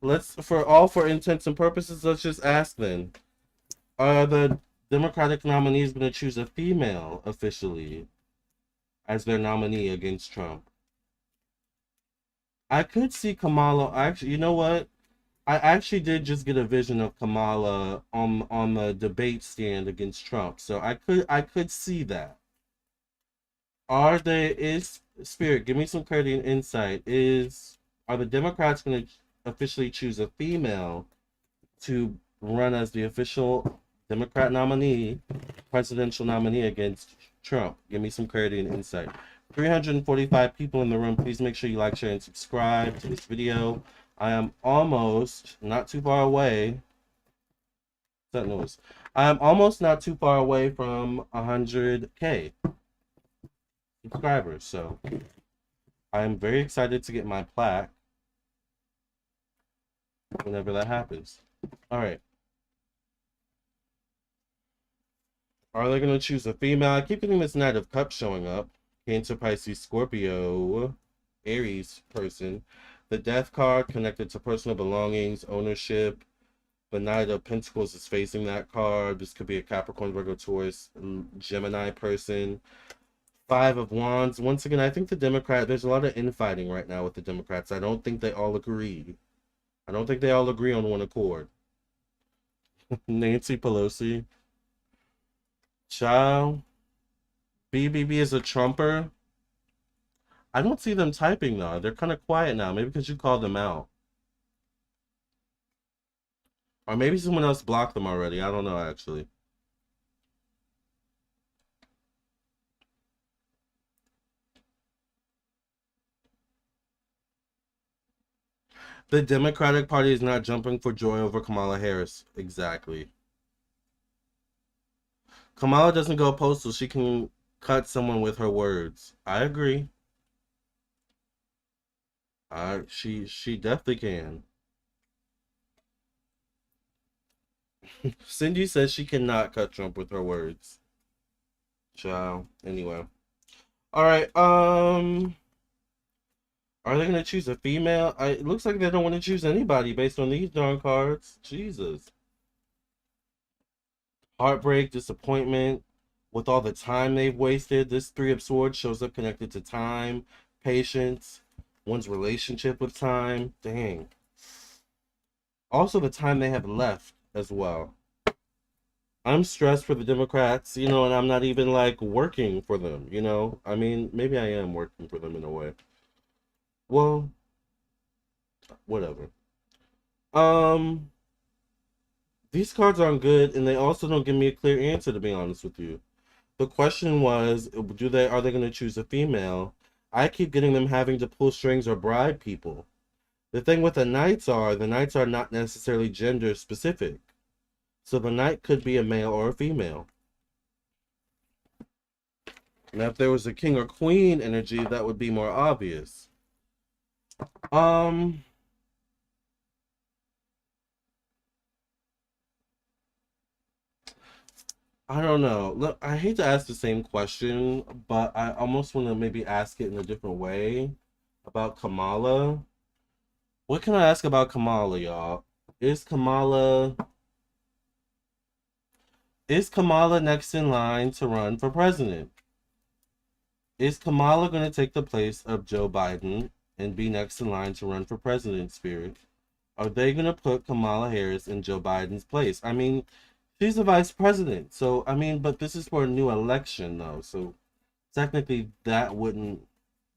For intents and purposes, let's just ask then. Are the Democratic nominees going to choose a female officially as their nominee against Trump? I could see Kamala. Actually, you know what? I actually did just get a vision of Kamala on the debate stand against Trump, so I could see that. Are they is Spirit? Give me some clarity and insight. Are the Democrats going to officially choose a female to run as the official Democrat nominee, presidential nominee against Trump? Give me some clarity and insight. 345 people in the room. Please make sure you like, share, and subscribe to this video. I am almost not too far away. That noise. I am almost not too far away from 100K subscribers. So I am very excited to get my plaque whenever that happens. All right. Are they going to choose a female? I keep getting this Knight of Cups showing up. Cancer, Pisces, Scorpio, Aries person. The Death card connected to personal belongings, ownership. The Knight of Pentacles is facing that card. This could be a Capricorn, Virgo, Taurus, Gemini person. Five of Wands. Once again, I think there's a lot of infighting right now with the Democrats. I don't think they all agree. I don't think they all agree on one accord. Nancy Pelosi. Child. BBB is a Trumper. I don't see them typing though. They're kind of quiet now. Maybe because you called them out. Or maybe someone else blocked them already. I don't know actually. The Democratic Party is not jumping for joy over Kamala Harris. Exactly. Kamala doesn't go postal. She can cut someone with her words. I agree. She definitely can. Cindy says she cannot cut Trump with her words. Ciao. Anyway. All right. Are they gonna choose a female? It looks like they don't want to choose anybody based on these darn cards. Jesus. Heartbreak, disappointment, with all the time they've wasted. This Three of Swords shows up connected to time, patience, one's relationship with time. Dang. Also the time they have left as well. I'm stressed for the Democrats, and I'm not even like working for them, I mean, maybe I am working for them in a way. Well, whatever. These cards aren't good, and they also don't give me a clear answer, to be honest with you. The question was, are they going to choose a female? I keep getting them having to pull strings or bribe people. The thing with the knights are not necessarily gender specific. So the knight could be a male or a female. Now, if there was a king or queen energy, that would be more obvious. I don't know. Look, I hate to ask the same question, but I almost want to maybe ask it in a different way about Kamala. What can I ask about Kamala, y'all? Is Kamala next in line to run for president? Is Kamala going to take the place of Joe Biden and be next in line to run for president, Spirit? Are they going to put Kamala Harris in Joe Biden's place? I mean, she's the vice president. So, I mean, but this is for a new election, though. So, technically, that wouldn't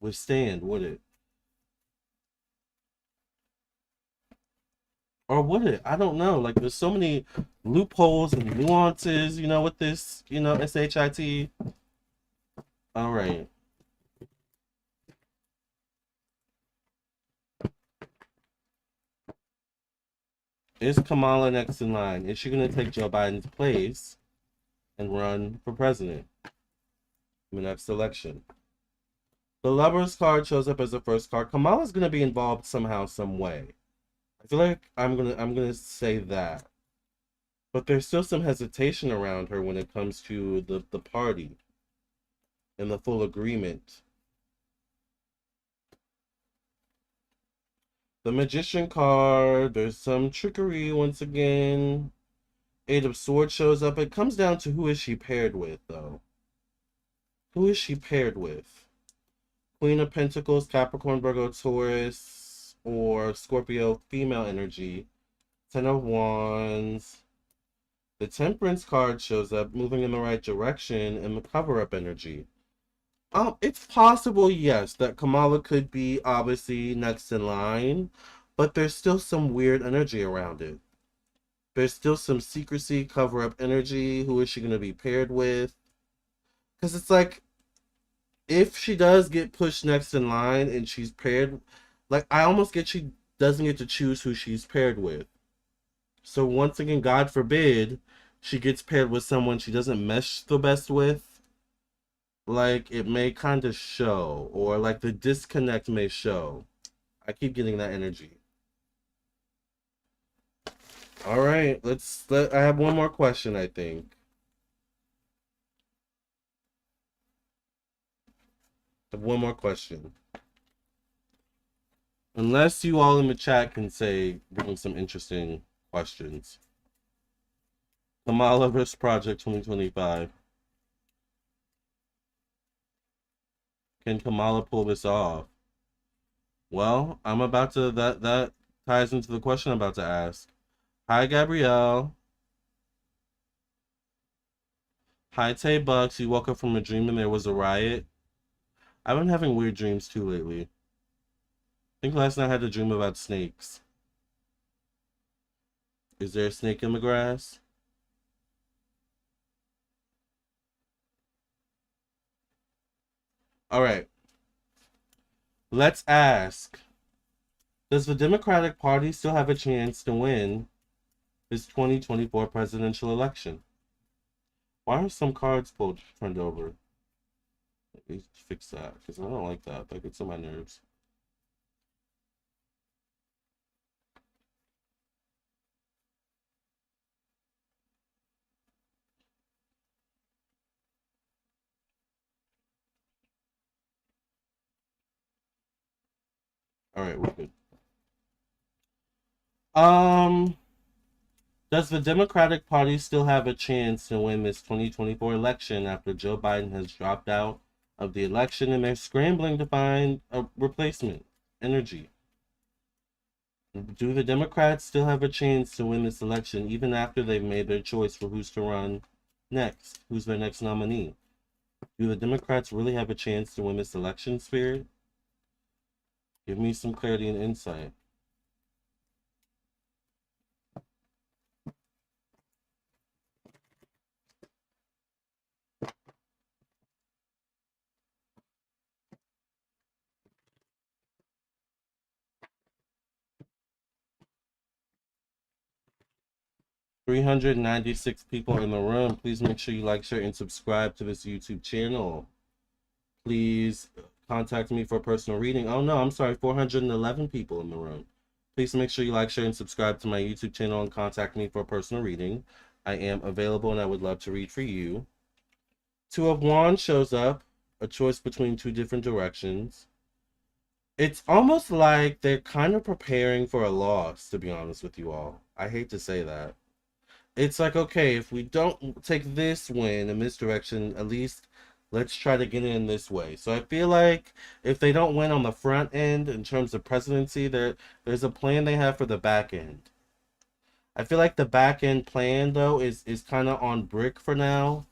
withstand, would it? Or would it? I don't know. Like, there's so many loopholes and nuances, with this, SHIT. All right. Is Kamala next in line? Is she going to take Joe Biden's place and run for president in the next election? The Lover's card shows up as the first card. Kamala's going to be involved somehow, some way. I feel like I'm gonna say that, but there's still some hesitation around her when it comes to the party and the full agreement. The Magician card, there's some trickery once again. Eight of Swords shows up. It comes down to who is she paired with, though. Who is she paired with? Queen of Pentacles, Capricorn, Virgo, Taurus. or Scorpio female energy. 10 of Wands. The Temperance card shows up, moving in the right direction, and the cover-up energy. It's possible, yes, that Kamala could be obviously next in line, but there's still some weird energy around it. There's still some secrecy, cover-up energy. Who is she going to be paired with? Because it's like, if she does get pushed next in line and she's paired, like, I almost get she doesn't get to choose who she's paired with. So once again, God forbid, she gets paired with someone she doesn't mesh the best with. Like, it may kind of show, or like the disconnect may show. I keep getting that energy. All right, I have one more question, I think. I have one more question. Unless you all in the chat can say, bring some interesting questions. Kamala vs. Project 2025. Can Kamala pull this off? Well, I'm about to, that ties into the question I'm about to ask. Hi, Gabrielle. Hi, Tay Bucks. You woke up from a dream and there was a riot. I've been having weird dreams too lately. I think last night I had a dream about snakes. Is there a snake in the grass? All right. Let's ask. Does the Democratic Party still have a chance to win this 2024 presidential election? Why are some cards turned over? Let me fix that, because I don't like that. That gets on my nerves. All right, we're good. Does the Democratic Party still have a chance to win this 2024 election after Joe Biden has dropped out of the election and they're scrambling to find a replacement? Energy. Do the Democrats still have a chance to win this election even after they've made their choice for who's to run next? Who's their next nominee? Do the Democrats really have a chance to win this election, Spirit? Give me some clarity and insight. $396 people in the room. Please make sure you like, share, and subscribe to this YouTube channel. Please contact me for a personal reading. Oh no, I'm sorry, 411 people in the room. Please make sure you like, share, and subscribe to my YouTube channel and contact me for a personal reading. I am available and I would love to read for you. 2 of Wands shows up, a choice between two different directions. It's almost like they're kind of preparing for a loss, to be honest with you all. I hate to say that. It's like, okay, if we don't take this win in this direction, at least let's try to get in this way. So I feel like if they don't win on the front end in terms of presidency, there's a plan they have for the back end. I feel like the back end plan though is kind of on brick for now.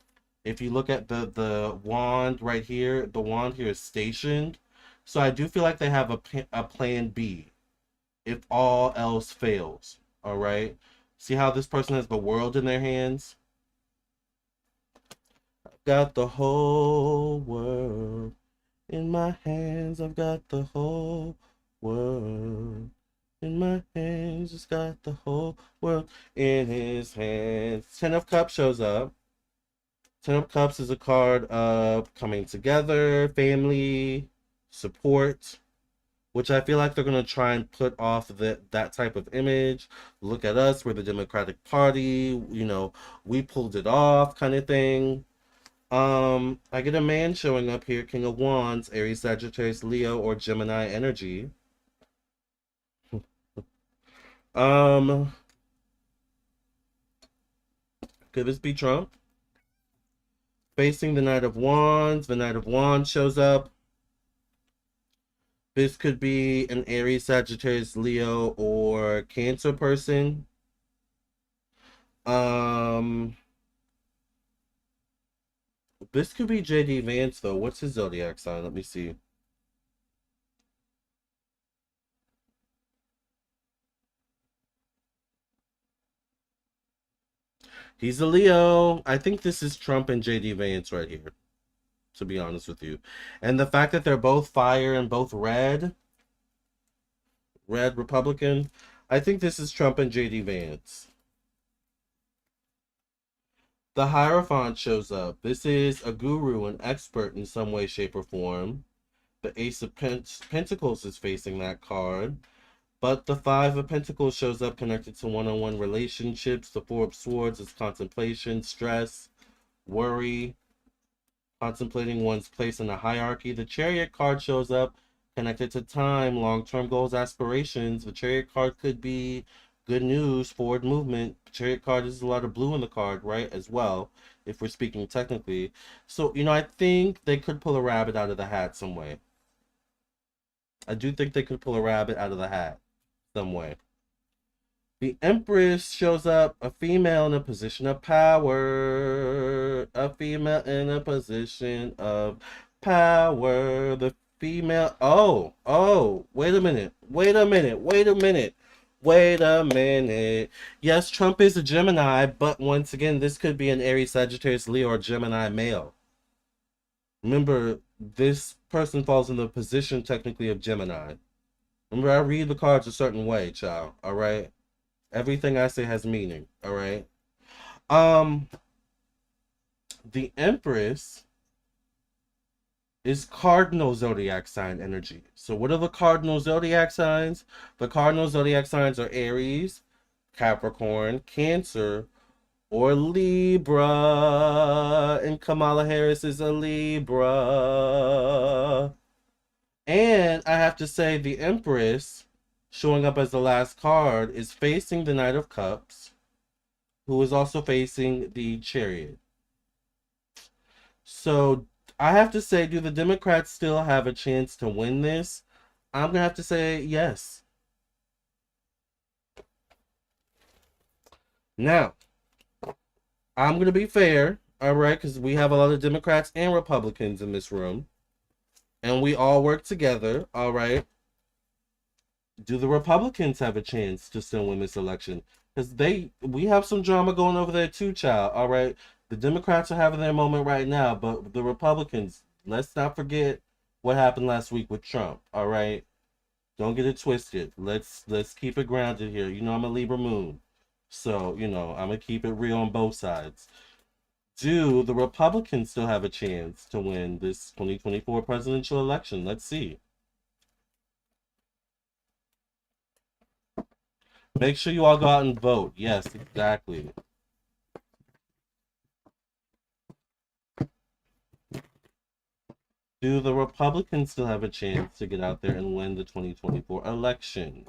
If you look at the wand right here, the wand here is stationed. So I do feel like they have a plan B if all else fails. All right. See how this person has the world in their hands? I've got the whole world in my hands. I've got the whole world in my hands. Just got the whole world in his hands. 10 of Cups shows up. 10 of Cups is a card of coming together, family, support, which I feel like they're going to try and put off that type of image. Look at us, we're the Democratic Party, you know, we pulled it off kind of thing. I get a man showing up here, King of Wands, Aries, Sagittarius, Leo, or Gemini energy. Could this be Trump? Facing the Knight of Wands shows up. This could be an Aries, Sagittarius, Leo, or Cancer person. Um, this could be JD Vance though. What's his zodiac sign? Let me see. He's a Leo. I think this is Trump and JD Vance right here, to be honest with you. And the fact that they're both fire and both red Republican, I think this is Trump and JD Vance. The Hierophant shows up. This is a guru, an expert in some way, shape, or form. The Ace of Pentacles is facing that card. But the Five of Pentacles shows up connected to one-on-one relationships. The Four of Swords is contemplation, stress, worry, contemplating one's place in the hierarchy. The Chariot card shows up connected to time, long-term goals, aspirations. The Chariot card could be good news, forward movement. The Chariot card is a lot of blue in the card, right, as well, if we're speaking technically. So, I think they could pull a rabbit out of the hat some way. I do think they could pull a rabbit out of the hat some way. The Empress shows up, a female in a position of power. A female in a position of power. The female. Oh, wait a minute. Wait a minute. Wait a minute. Wait a minute. Yes, Trump is a Gemini, but once again, this could be an Aries, Sagittarius, Leo, or Gemini male. Remember, this person falls in the position technically of Gemini. Remember, I read the cards a certain way, child. All right? Everything I say has meaning, all right? Um, the Empress is cardinal zodiac sign energy. So what are the cardinal zodiac signs? The cardinal zodiac signs are Aries, Capricorn, Cancer, or Libra. And Kamala Harris is a Libra. And I have to say the Empress, showing up as the last card, is facing the Knight of Cups, who is also facing the Chariot. So I have to say, do the Democrats still have a chance to win this? I'm going to have to say yes. Now, I'm going to be fair, all right, because we have a lot of Democrats and Republicans in this room, and we all work together, all right? Do the Republicans have a chance to still win this election? Because we have some drama going over there too, child. All right, the Democrats are having their moment right now, but the Republicans, let's not forget what happened last week with Trump. All right, don't get it twisted. Let's keep it grounded here. I'm a Libra moon, so I'm gonna keep it real on both sides. Do the Republicans still have a chance to win this 2024 presidential election? Let's see. Make sure you all go out and vote. Yes, exactly. Do the Republicans still have a chance to get out there and win the 2024 election?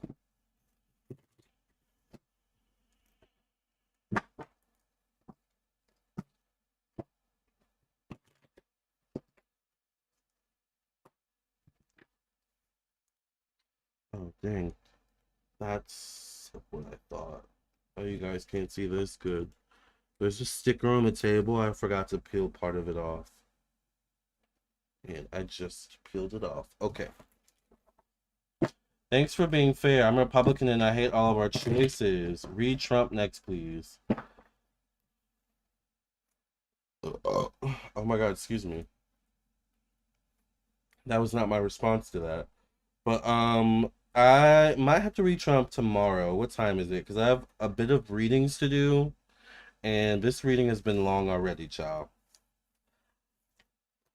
Oh, dang. That's what I thought. Oh, you guys can't see this? Good. There's a sticker on the table. I forgot to peel part of it off. And I just peeled it off. Okay. Thanks for being fair. I'm a Republican and I hate all of our choices. Read Trump next, please. Oh my God, excuse me. That was not my response to that. But I might have to read Trump tomorrow. What time is it? Because I have a bit of readings to do, and this reading has been long already, child.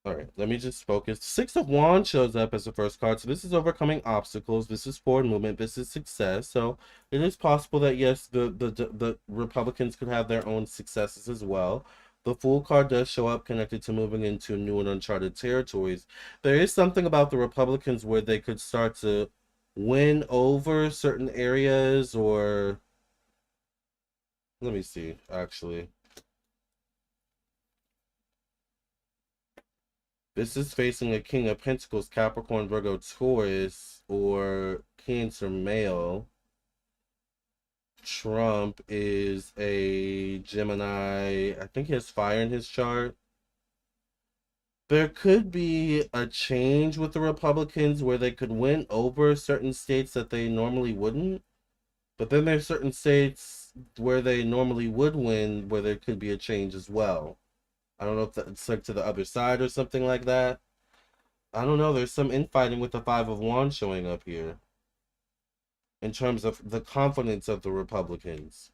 All right, let me just focus. Six of Wands shows up as the first card. So this is overcoming obstacles. This is forward movement. This is success. So it is possible that, yes, the Republicans could have their own successes as well. The Fool card does show up connected to moving into new and uncharted territories. There is something about the Republicans where they could start to win over certain areas, or let me see, actually. This is facing a King of Pentacles, Capricorn, Virgo, Taurus, or Cancer male. Trump is a Gemini. I think he has fire in his chart. There could be a change with the Republicans where they could win over certain states that they normally wouldn't. But then there's certain states where they normally would win where there could be a change as well. I don't know if that's like to the other side or something like that. I don't know. There's some infighting with the Five of Wands showing up here in terms of the confidence of the Republicans.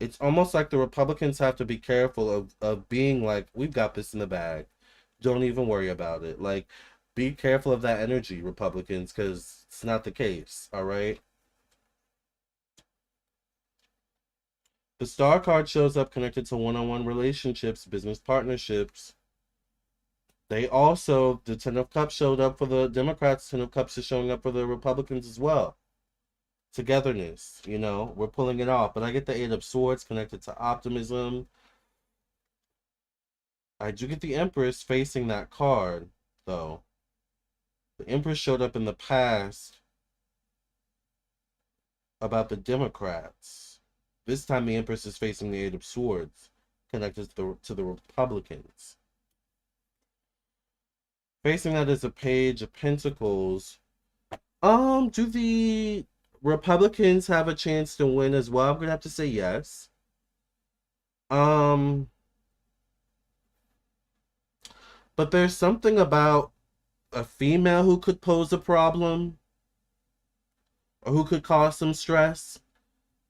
It's almost like the Republicans have to be careful of being like, we've got this in the bag. Don't even worry about it. Like, be careful of that energy, Republicans, because it's not the case. All right. The Star card shows up connected to one-on-one relationships, business partnerships. They also, the Ten of Cups showed up for the Democrats. Ten of Cups is showing up for the Republicans as well. Togetherness, you know, we're pulling it off. But I get the Eight of Swords connected to optimism. I do get the Empress facing that card, though. The Empress showed up in the past about the Democrats. This time the Empress is facing the Eight of Swords, connected to the Republicans. Facing that is a Page of Pentacles. Do the Republicans have a chance to win as well? I'm gonna have to say yes. But there's something about a female who could pose a problem or who could cause some stress.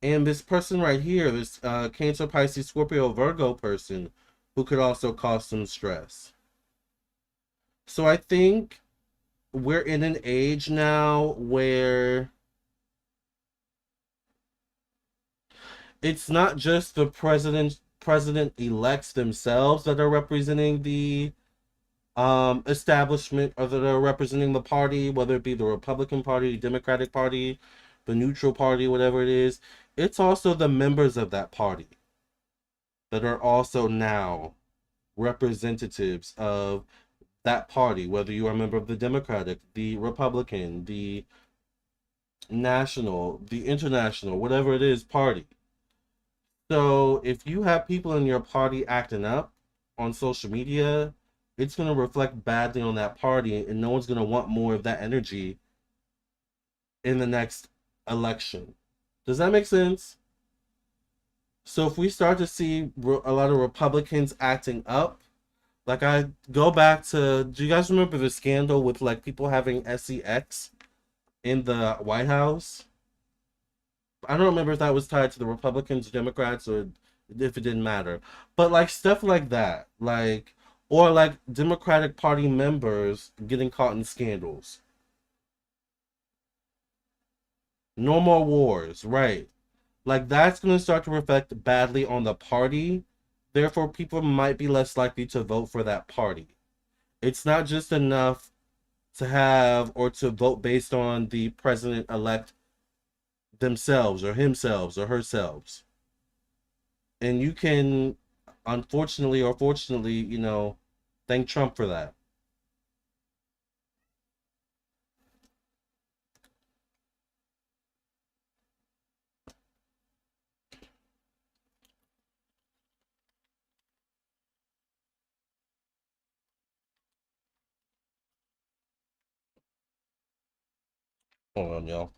And this person right here, this Cancer, Pisces, Scorpio, Virgo person who could also cause some stress. So I think we're in an age now where it's not just the president-elects themselves that are representing the establishment or that are representing the party, whether it be the Republican Party, the Democratic Party, the neutral party, whatever it is. It's also the members of that party that are also now representatives of that party, whether you are a member of the Democratic, the Republican, the national, the international, whatever it is, party. So if you have people in your party acting up on social media, it's going to reflect badly on that party, and no one's going to want more of that energy in the next election. Does that make sense? So if we start to see a lot of Republicans acting up, like I go back to, do you guys remember the scandal with like people having sex in the White House? I don't remember if that was tied to the Republicans, Democrats, or if it didn't matter. But like stuff like that, like, or like Democratic Party members getting caught in scandals. No more wars, right? Like that's going to start to reflect badly on the party. Therefore, people might be less likely to vote for that party. It's not just enough to have or to vote based on the president-elect themselves or himself or herself. And you can, unfortunately or fortunately, you know, thank Trump for that. Hold on, y'all.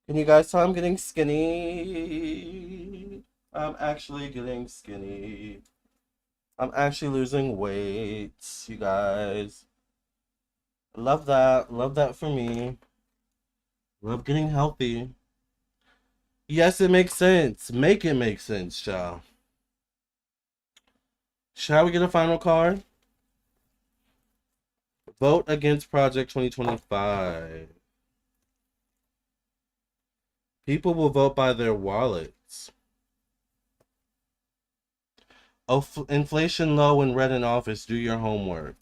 Can you guys tell I'm getting skinny? I'm actually getting skinny. I'm actually losing weight, you guys. Love that. Love that for me. Love getting healthy. Yes, it makes sense. Make it make sense, child. Shall we get a final card? Vote against Project 2025. People will vote by their wallets. Oh, inflation low when red in office. Do your homework.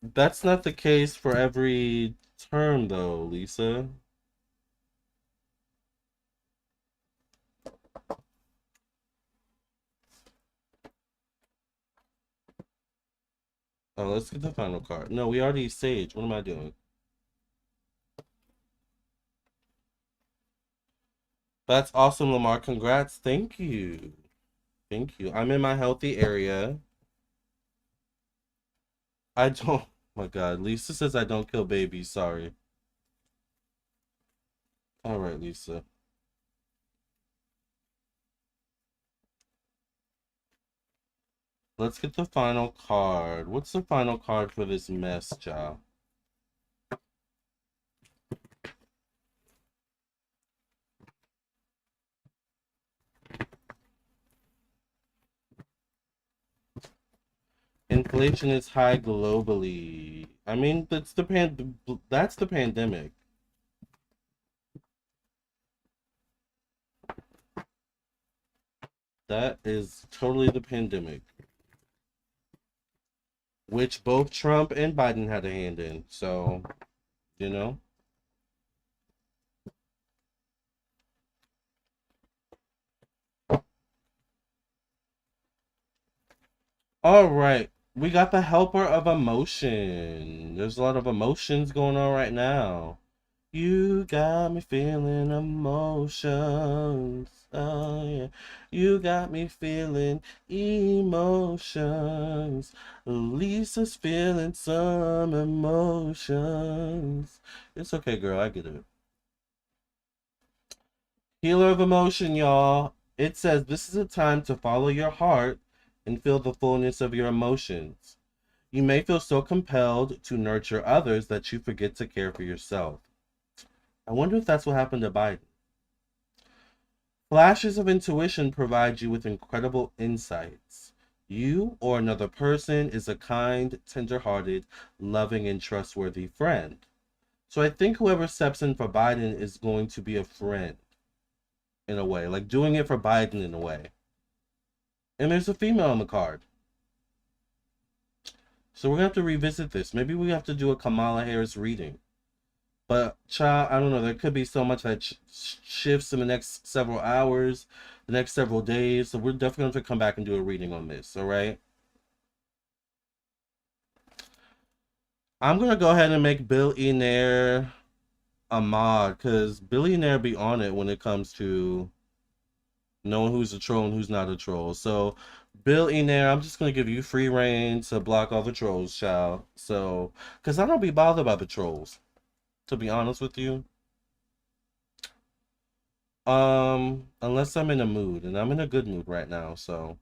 That's not the case for every term, though, Lisa. Oh, let's get the final card. No, we already saged. What am I doing? That's awesome, Lamarr. Congrats. Thank you. Thank you. I'm in my healthy area. I don't. My God. Lisa says I don't kill babies. Sorry. All right, Lisa. Let's get the final card. What's the final card for this mess, child? Inflation is high globally. I mean, that's the pandemic. That is totally the pandemic, which both Trump and Biden had a hand in. So, you know. All right. We got the helper of emotion. There's a lot of emotions going on right now. You got me feeling emotions. Oh, yeah. You got me feeling emotions. Lisa's feeling some emotions. It's okay, girl. I get it. Healer of emotion, y'all. It says this is a time to follow your heart and feel the fullness of your emotions. You may feel so compelled to nurture others that you forget to care for yourself. I wonder if that's what happened to Biden. Flashes of intuition provide you with incredible insights. You or another person is a kind, tender-hearted, loving, and trustworthy friend. So I think whoever steps in for Biden is going to be a friend in a way, like doing it for Biden in a way. And there's a female on the card. So we're going to have to revisit this. Maybe we have to do a Kamala Harris reading. But, child, I don't know. There could be so much that shifts in the next several hours, the next several days. So we're definitely going to come back and do a reading on this, all right? I'm going to go ahead and make Billionaire a mod, because Billionaire be on it when it comes to knowing who's a troll and who's not a troll. So, Billionaire, I'm just going to give you free reign to block all the trolls, child. So, because I don't be bothered by the trolls, to be honest with you. Unless I'm in a mood, and I'm in a good mood right now, so.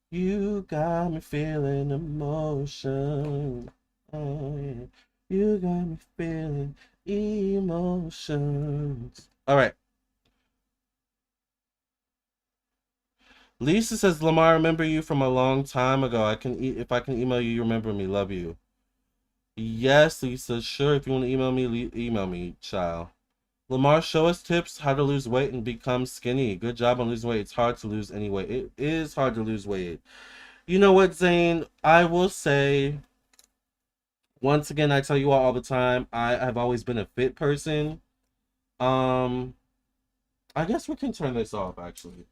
You got me feeling emotion. Oh, yeah. You got me feeling emotions. All right. Lisa says, Lamar, I remember you from a long time ago. If I can email you, you remember me. Love you. Yes, Lisa. Sure. If you want to email me, email me, child. Lamar, show us tips how to lose weight and become skinny. Good job on losing weight. It's hard to lose any weight. It is hard to lose weight. You know what, Zane? I will say, once again, I tell you all the time, I have always been a fit person. Um, I guess we can turn this off, actually.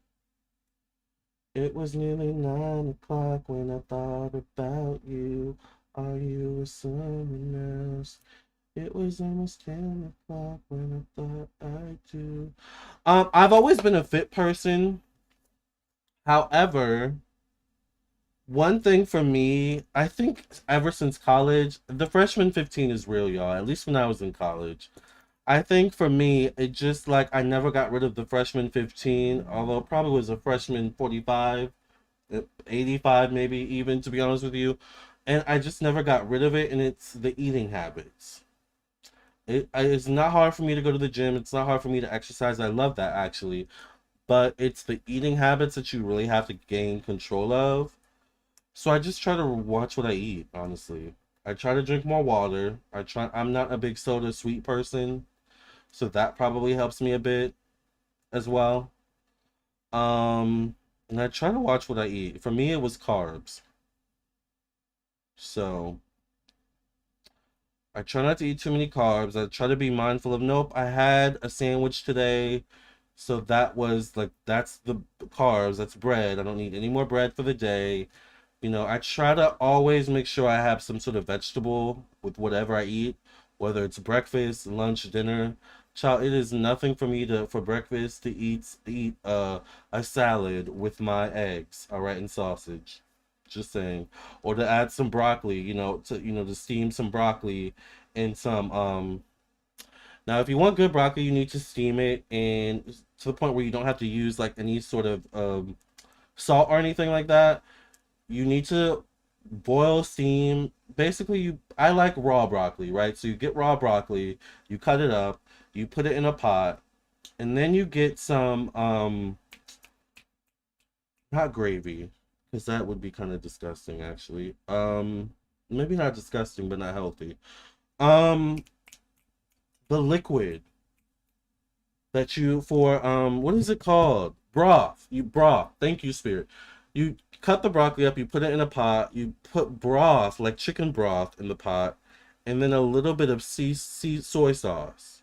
It was nearly 9 o'clock when I thought about you. Are you with someone else? It was almost 10 o'clock when I thought I do. I've always been a fit person. However, one thing for me, I think ever since college, the freshman 15 is real, y'all. At least when I was in college. I think for me, it just like I never got rid of the freshman 15, although it probably was a freshman 45, 85 maybe even, to be honest with you. And I just never got rid of it, and it's the eating habits. It's not hard for me to go to the gym. It's not hard for me to exercise. I love that actually. But it's the eating habits that you really have to gain control of. So I just try to watch what I eat, honestly. I try to drink more water. I'm not a big soda sweet person, so that probably helps me a bit as well. And I try to watch what I eat. For me, it was carbs. So I try not to eat too many carbs. I try to be mindful of, nope, I had a sandwich today. So that was like, that's the carbs, that's bread. I don't need any more bread for the day. I try to always make sure I have some sort of vegetable with whatever I eat, whether it's breakfast, lunch, dinner. Child, it is nothing for me to for breakfast to eat a salad with my eggs, all right, and sausage. Just saying, or to add some broccoli, to steam some broccoli and some. Now, if you want good broccoli, you need to steam it and to the point where you don't have to use like any sort of salt or anything like that. You need to boil, steam. Basically, I like raw broccoli, right? So you get raw broccoli, you cut it up, you put it in a pot, and then you get some not gravy, because that would be kind of disgusting actually. Maybe not disgusting, but not healthy. Um the liquid that you for what is it called? Broth. You broth. Thank you, Spirit. You cut the broccoli up, you put it in a pot, you put broth, like chicken broth in the pot, and then a little bit of soy sauce.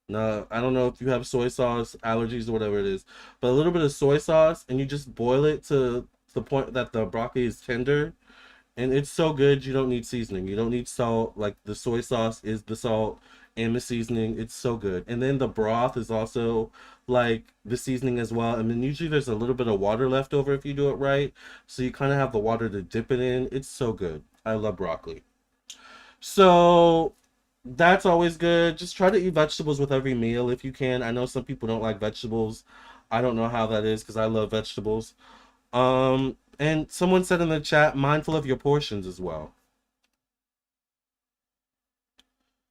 Now, I don't know if you have soy sauce allergies or whatever it is, but a little bit of soy sauce, and you just boil it to the point that the broccoli is tender, and it's so good you don't need seasoning. You don't need salt. Like the soy sauce is the salt and the seasoning. It's so good. And then the broth is also like the seasoning as well. And then usually there's a little bit of water left over if you do it right. So you kind of have the water to dip it in. It's so good. I love broccoli. So that's always good. Just try to eat vegetables with every meal if you can. I know some people don't like vegetables. I don't know how that is because I love vegetables. And someone said in the chat, mindful of your portions as well.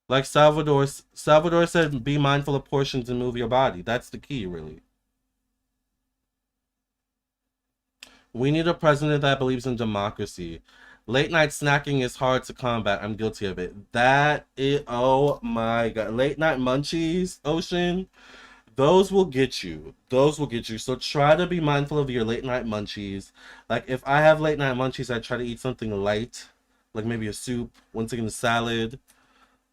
Like Salvador said, be mindful of portions and move your body. That's the key, really. We need a president that believes in democracy. Late night snacking is hard to combat. I'm guilty of it. That is, oh my God. Late night munchies, Ocean, those will get you. Those will get you. So try to be mindful of your late night munchies. Like if I have late night munchies, I try to eat something light, like maybe a soup, once again a salad,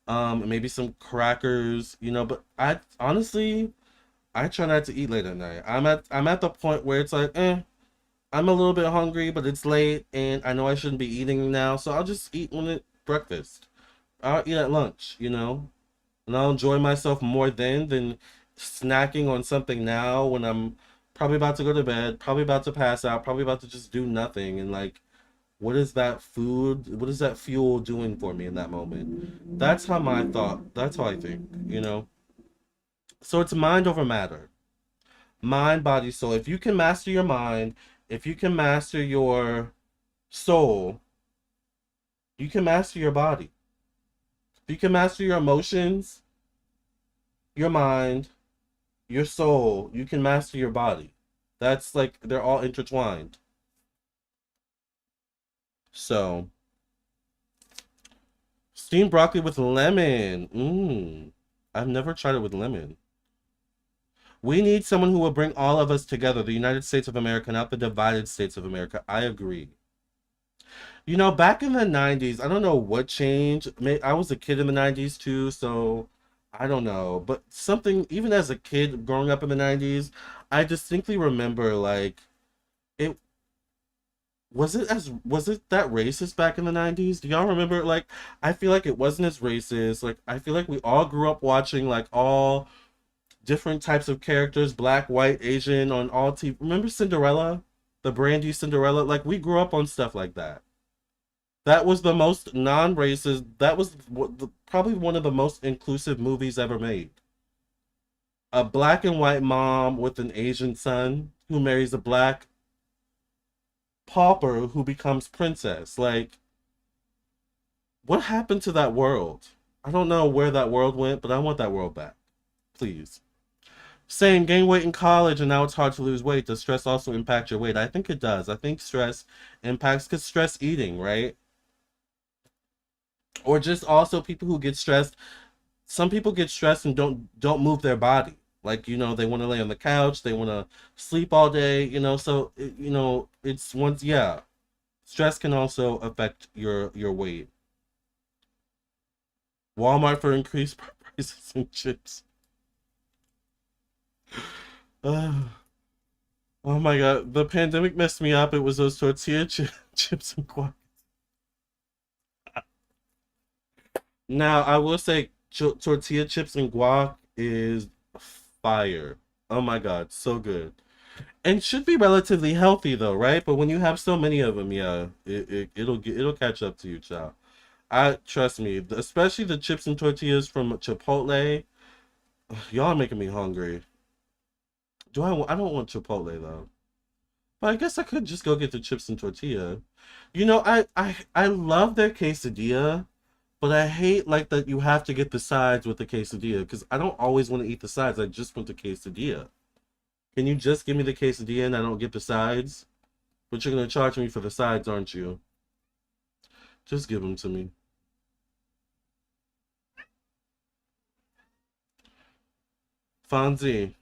maybe some crackers, but I honestly I try not to eat late at night. I'm at the point where it's like, I'm a little bit hungry, but it's late and I know I shouldn't be eating now, so I'll just eat when it's breakfast. I'll eat at lunch. And I'll enjoy myself more then than snacking on something now when I'm probably about to go to bed, probably about to pass out, probably about to just do nothing. And like, what is that food? What is that fuel doing for me in that moment? That's how I think. So it's mind over matter. Mind, body, soul. If you can master your mind, if you can master your soul, you can master your body. If you can master your emotions, your mind, your soul, you can master your body. That's like they're all intertwined. So, steamed broccoli with lemon. I've never tried it with lemon. We need someone who will bring all of us together, the United States of America, not the divided states of America. I agree. Back in the 90s, I don't know what changed. I was a kid in the 90s too, so I don't know. But something, even as a kid growing up in the 90s, I distinctly remember like it was it that racist back in the 90s? Do y'all remember? Like, I feel like it wasn't as racist. Like, I feel like we all grew up watching like all different types of characters, black, white, Asian, on all TV. Remember Cinderella? The Brandy Cinderella? Like, we grew up on stuff like that. That was the most non-racist. That was probably one of the most inclusive movies ever made. A black and white mom with an Asian son who marries a black pauper who becomes princess. Like, what happened to that world? I don't know where that world went, but I want that world back. Please. Same, gain weight in college and now it's hard to lose weight. Does stress also impact your weight? I think it does. I think stress impacts, because stress eating, right? Or just also people who get stressed. Some people get stressed and don't move their body. Like, they want to lay on the couch, they want to sleep all day, so it's once, yeah. Stress can also affect your weight. Walmart for increased prices in chips. Ugh. Oh my god, the pandemic messed me up. It was those chips and guac. Now, I will say tortilla chips and guac is fire. Oh my god, so good. And should be relatively healthy though, right? But when you have so many of them, yeah, it'll catch up to you, child. I trust me, especially the chips and tortillas from Chipotle. Y'all are making me hungry. I don't want Chipotle though. But I guess I could just go get the chips and tortilla. I love their quesadilla, but I hate like that you have to get the sides with the quesadilla because I don't always want to eat the sides. I just want the quesadilla. Can you just give me the quesadilla and I don't get the sides? But you're gonna charge me for the sides, aren't you? Just give them to me. Fonzie,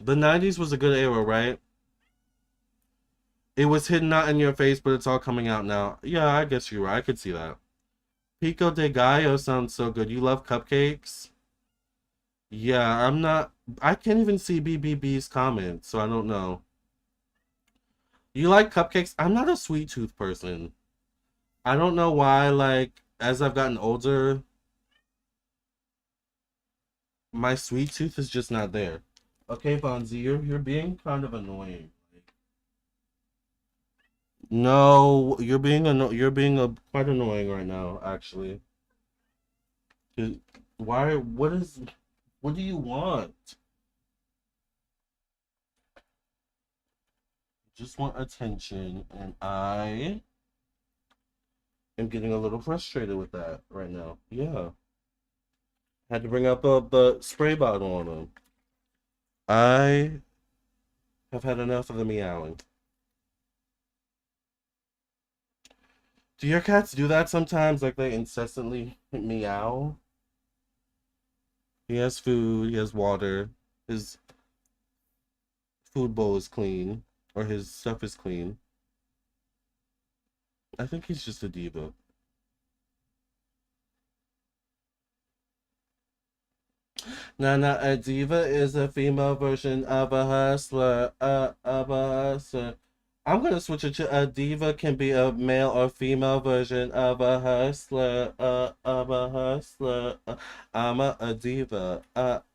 the 90s was a good era, right? It was hidden not in your face, but it's all coming out now. Yeah, I guess you're right. I could see that. Pico de Gallo sounds so good. You love cupcakes? Yeah, I'm not. I can't even see BBB's comment, so I don't know. You like cupcakes? I'm not a sweet tooth person. I don't know why, like, as I've gotten older, my sweet tooth is just not there. Okay, Fonzie, you're being kind of annoying. No, you're being quite annoying right now, actually. 'Cause Why? What do you want? Just want attention, and I am getting a little frustrated with that right now. Yeah, had to bring up the spray bottle on him. I have had enough of the meowing. Do your cats do that sometimes? Like they incessantly meow? He has food, he has water, his food bowl is clean, or his stuff is clean. I think he's just a diva. Nana, a diva is a female version of a hustler, of a hustler. I'm gonna switch it to a diva can be a male or female version of a hustler, of a hustler. I'm a diva,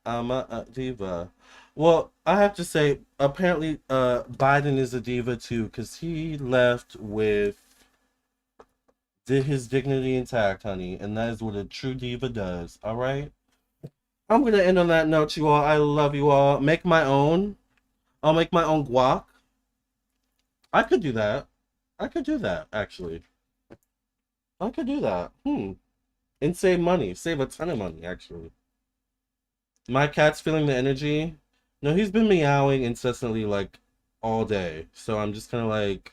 I'm a diva. Well, I have to say, apparently, Biden is a diva too, because he left with did his dignity intact, honey, and that is what a true diva does. All right. I'm gonna end on that note, you all. I love you all. Make my own. I'll make my own guac. I could do that. I could do that, actually. I could do that. And save money. Save a ton of money, actually. My cat's feeling the energy. No, he's been meowing incessantly, like, all day. So I'm just kind of like,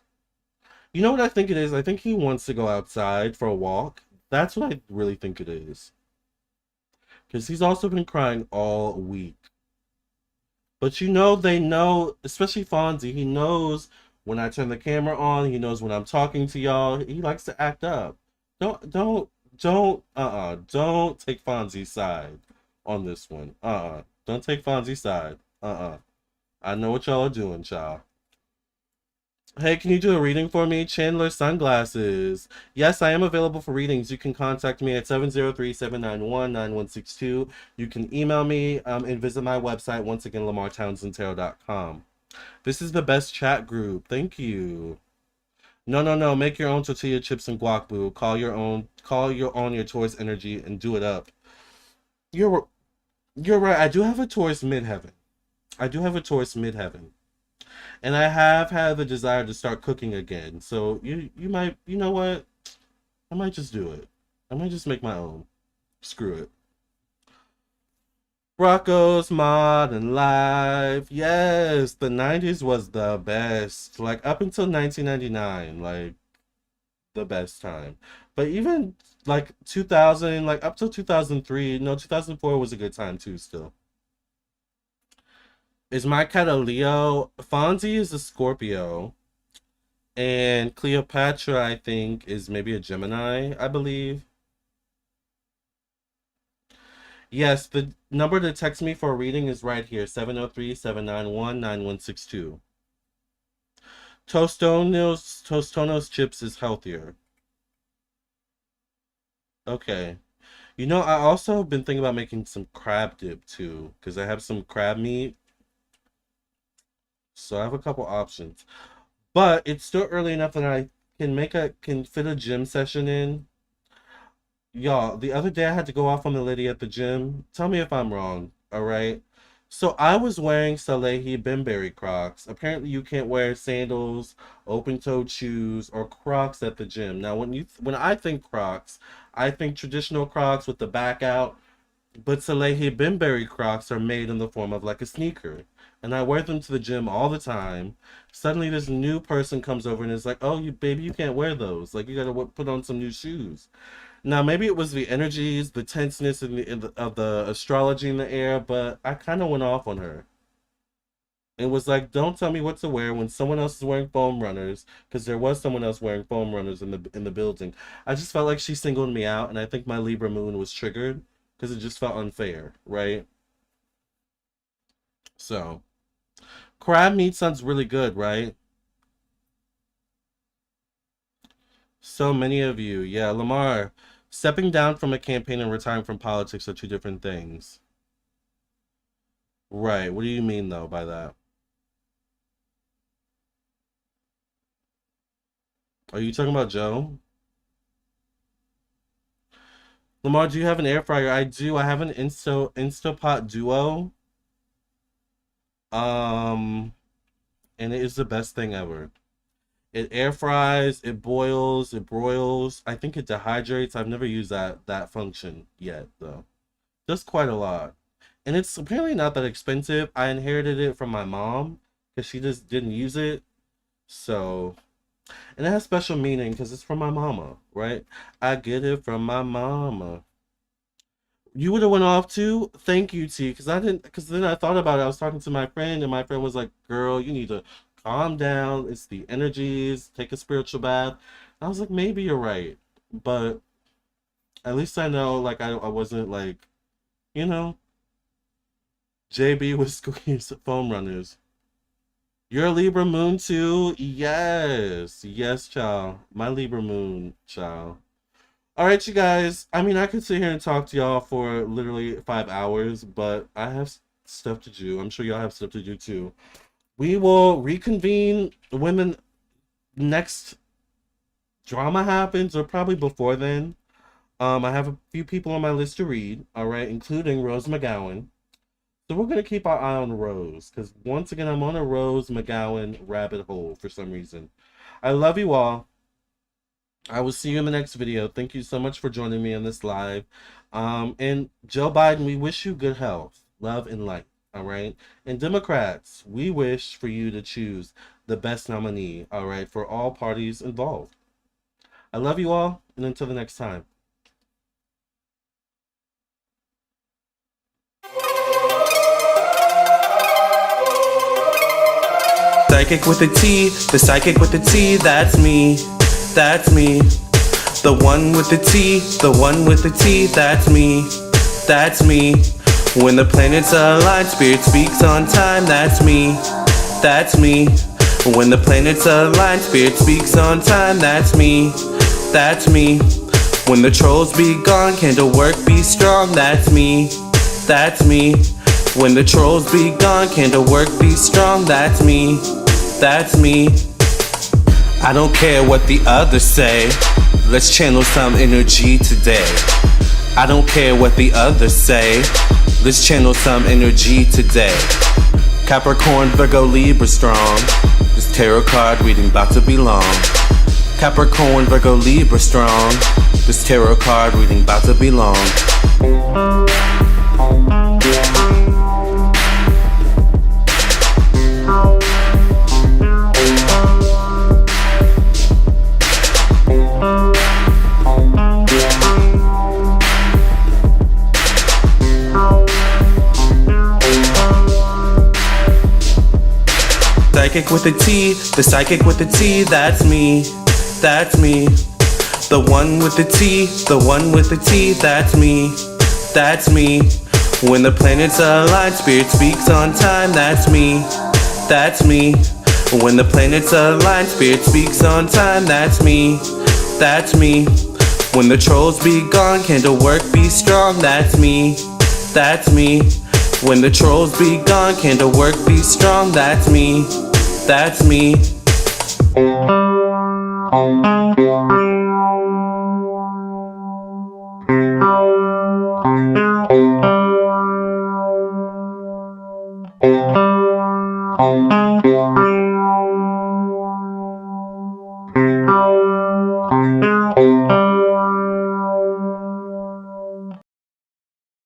you know what I think it is? I think he wants to go outside for a walk. That's what I really think it is. Because he's also been crying all week. But they know, especially Fonzie, he knows when I turn the camera on, he knows when I'm talking to y'all. He likes to act up. Don't take Fonzie's side on this one. Don't take Fonzie's side. I know what y'all are doing, child. Hey, can you do a reading for me? Chandler Sunglasses. Yes, I am available for readings. You can contact me at 703-791-9162. You can email me and visit my website, once again, lamartownsendtarot.com. This is the best chat group. Thank you. No, no, no. Make your own tortilla chips and guac, boo. Call your own your Taurus energy and do it up. You're you're right. I do have a Taurus midheaven. I do have a Taurus midheaven. And I have had the desire to start cooking again. So you might, you know what? I might just do it. I might just make my own. Screw it. Rocco's Modern Life. Yes, the 90s was the best. Like up until 1999. Like the best time. But even like 2000, like up till 2003, no, 2004 was a good time too still. Is my cat a Leo? Fonzie is a Scorpio. And Cleopatra, I think, is maybe a Gemini, I believe. Yes, the number to text me for a reading is right here, 703-791-9162. Tostonos chips is healthier. Okay. You know, I also have been thinking about making some crab dip too, because I have some crab meat. So I have a couple options. But it's still early enough that I can fit a gym session in. Y'all, the other day I had to go off on the lady at the gym. Tell me if I'm wrong, all right? So I was wearing Salehi Bembury Crocs. Apparently you can't wear sandals, open-toed shoes, or Crocs at the gym. Now when I think Crocs, I think traditional Crocs with the back out, but Salehi Bembury Crocs are made in the form of like a sneaker. And I wear them to the gym all the time. Suddenly this new person comes over and is like, "Oh, you baby, you can't wear those. Like you got to put on some new shoes." Now, maybe it was the energies, the tenseness of the astrology in the air, but I kind of went off on her. It was like, don't tell me what to wear when someone else is wearing foam runners, because there was someone else wearing foam runners in the building. I just felt like she singled me out, and I think my Libra moon was triggered because it just felt unfair, right? So, crab meat sounds really good, right? So many of you, yeah, Lamarr. Stepping down from a campaign and retiring from politics are two different things. Right. What do you mean though by that? Are you talking about Joe? Lamarr, do you have an air fryer? I do. I have an Instapot Duo. Um, and it is the best thing ever. It air fries, it boils, it broils. I think it dehydrates. I've never used that function yet though. Just quite a lot. And it's apparently not that expensive. I inherited it from my mom because she just didn't use it. So, and it has special meaning because it's from my mama, right? I get it from my mama. You would have went off too? Thank you, T, because I didn't, because then I thought about it. I was talking to my friend, and my friend was like, "Girl, you need to calm down. It's the energies. Take a spiritual bath." I was like, maybe you're right, but at least I know, like, I wasn't like, you know, JB was squeeze foam runners. You're a Libra moon too? Yes. Yes, child. My Libra moon, child. All right, you guys. I mean, I could sit here and talk to y'all for literally 5 hours, but I have stuff to do. I'm sure y'all have stuff to do too. We will reconvene when the next drama happens, or probably before then. I have a few people on my list to read, all right, including Rose McGowan. So we're gonna keep our eye on Rose, because once again, I'm on a Rose McGowan rabbit hole for some reason. I love you all. I will see you in the next video. Thank you so much for joining me on this live. And Joe Biden, we wish you good health, love, and light. All right. And Democrats, we wish for you to choose the best nominee. All right, for all parties involved. I love you all, and until the next time. Psychic with a T, the psychic with the T, that's me, that's me. The one with the T, the one with the T, that's me, that's me. When the planets align, spirit speaks on time, that's me, that's me. When the planets align, spirit speaks on time, that's me, that's me. When the trolls be gone, candle work be strong, that's me, that's me. When the trolls be gone, candle work be strong, that's me, that's me. I don't care what the others say, let's channel some energy today. I don't care what the others say, let's channel some energy today. Capricorn, Virgo, Libra strong, this tarot card reading about to be long. Capricorn, Virgo, Libra strong, this tarot card reading about to be long. psychic with a T, the psychic with a T, that's me, that's me. The one with the T, the one with the T, that's me, that's me. When the planets align, spirit speaks on time, that's me, that's me. When the planets align, spirit speaks on time, that's me, that's me. When the trolls be gone, candle work be strong, that's me, that's me. When the trolls be gone, candle work be strong, that's me, that's me.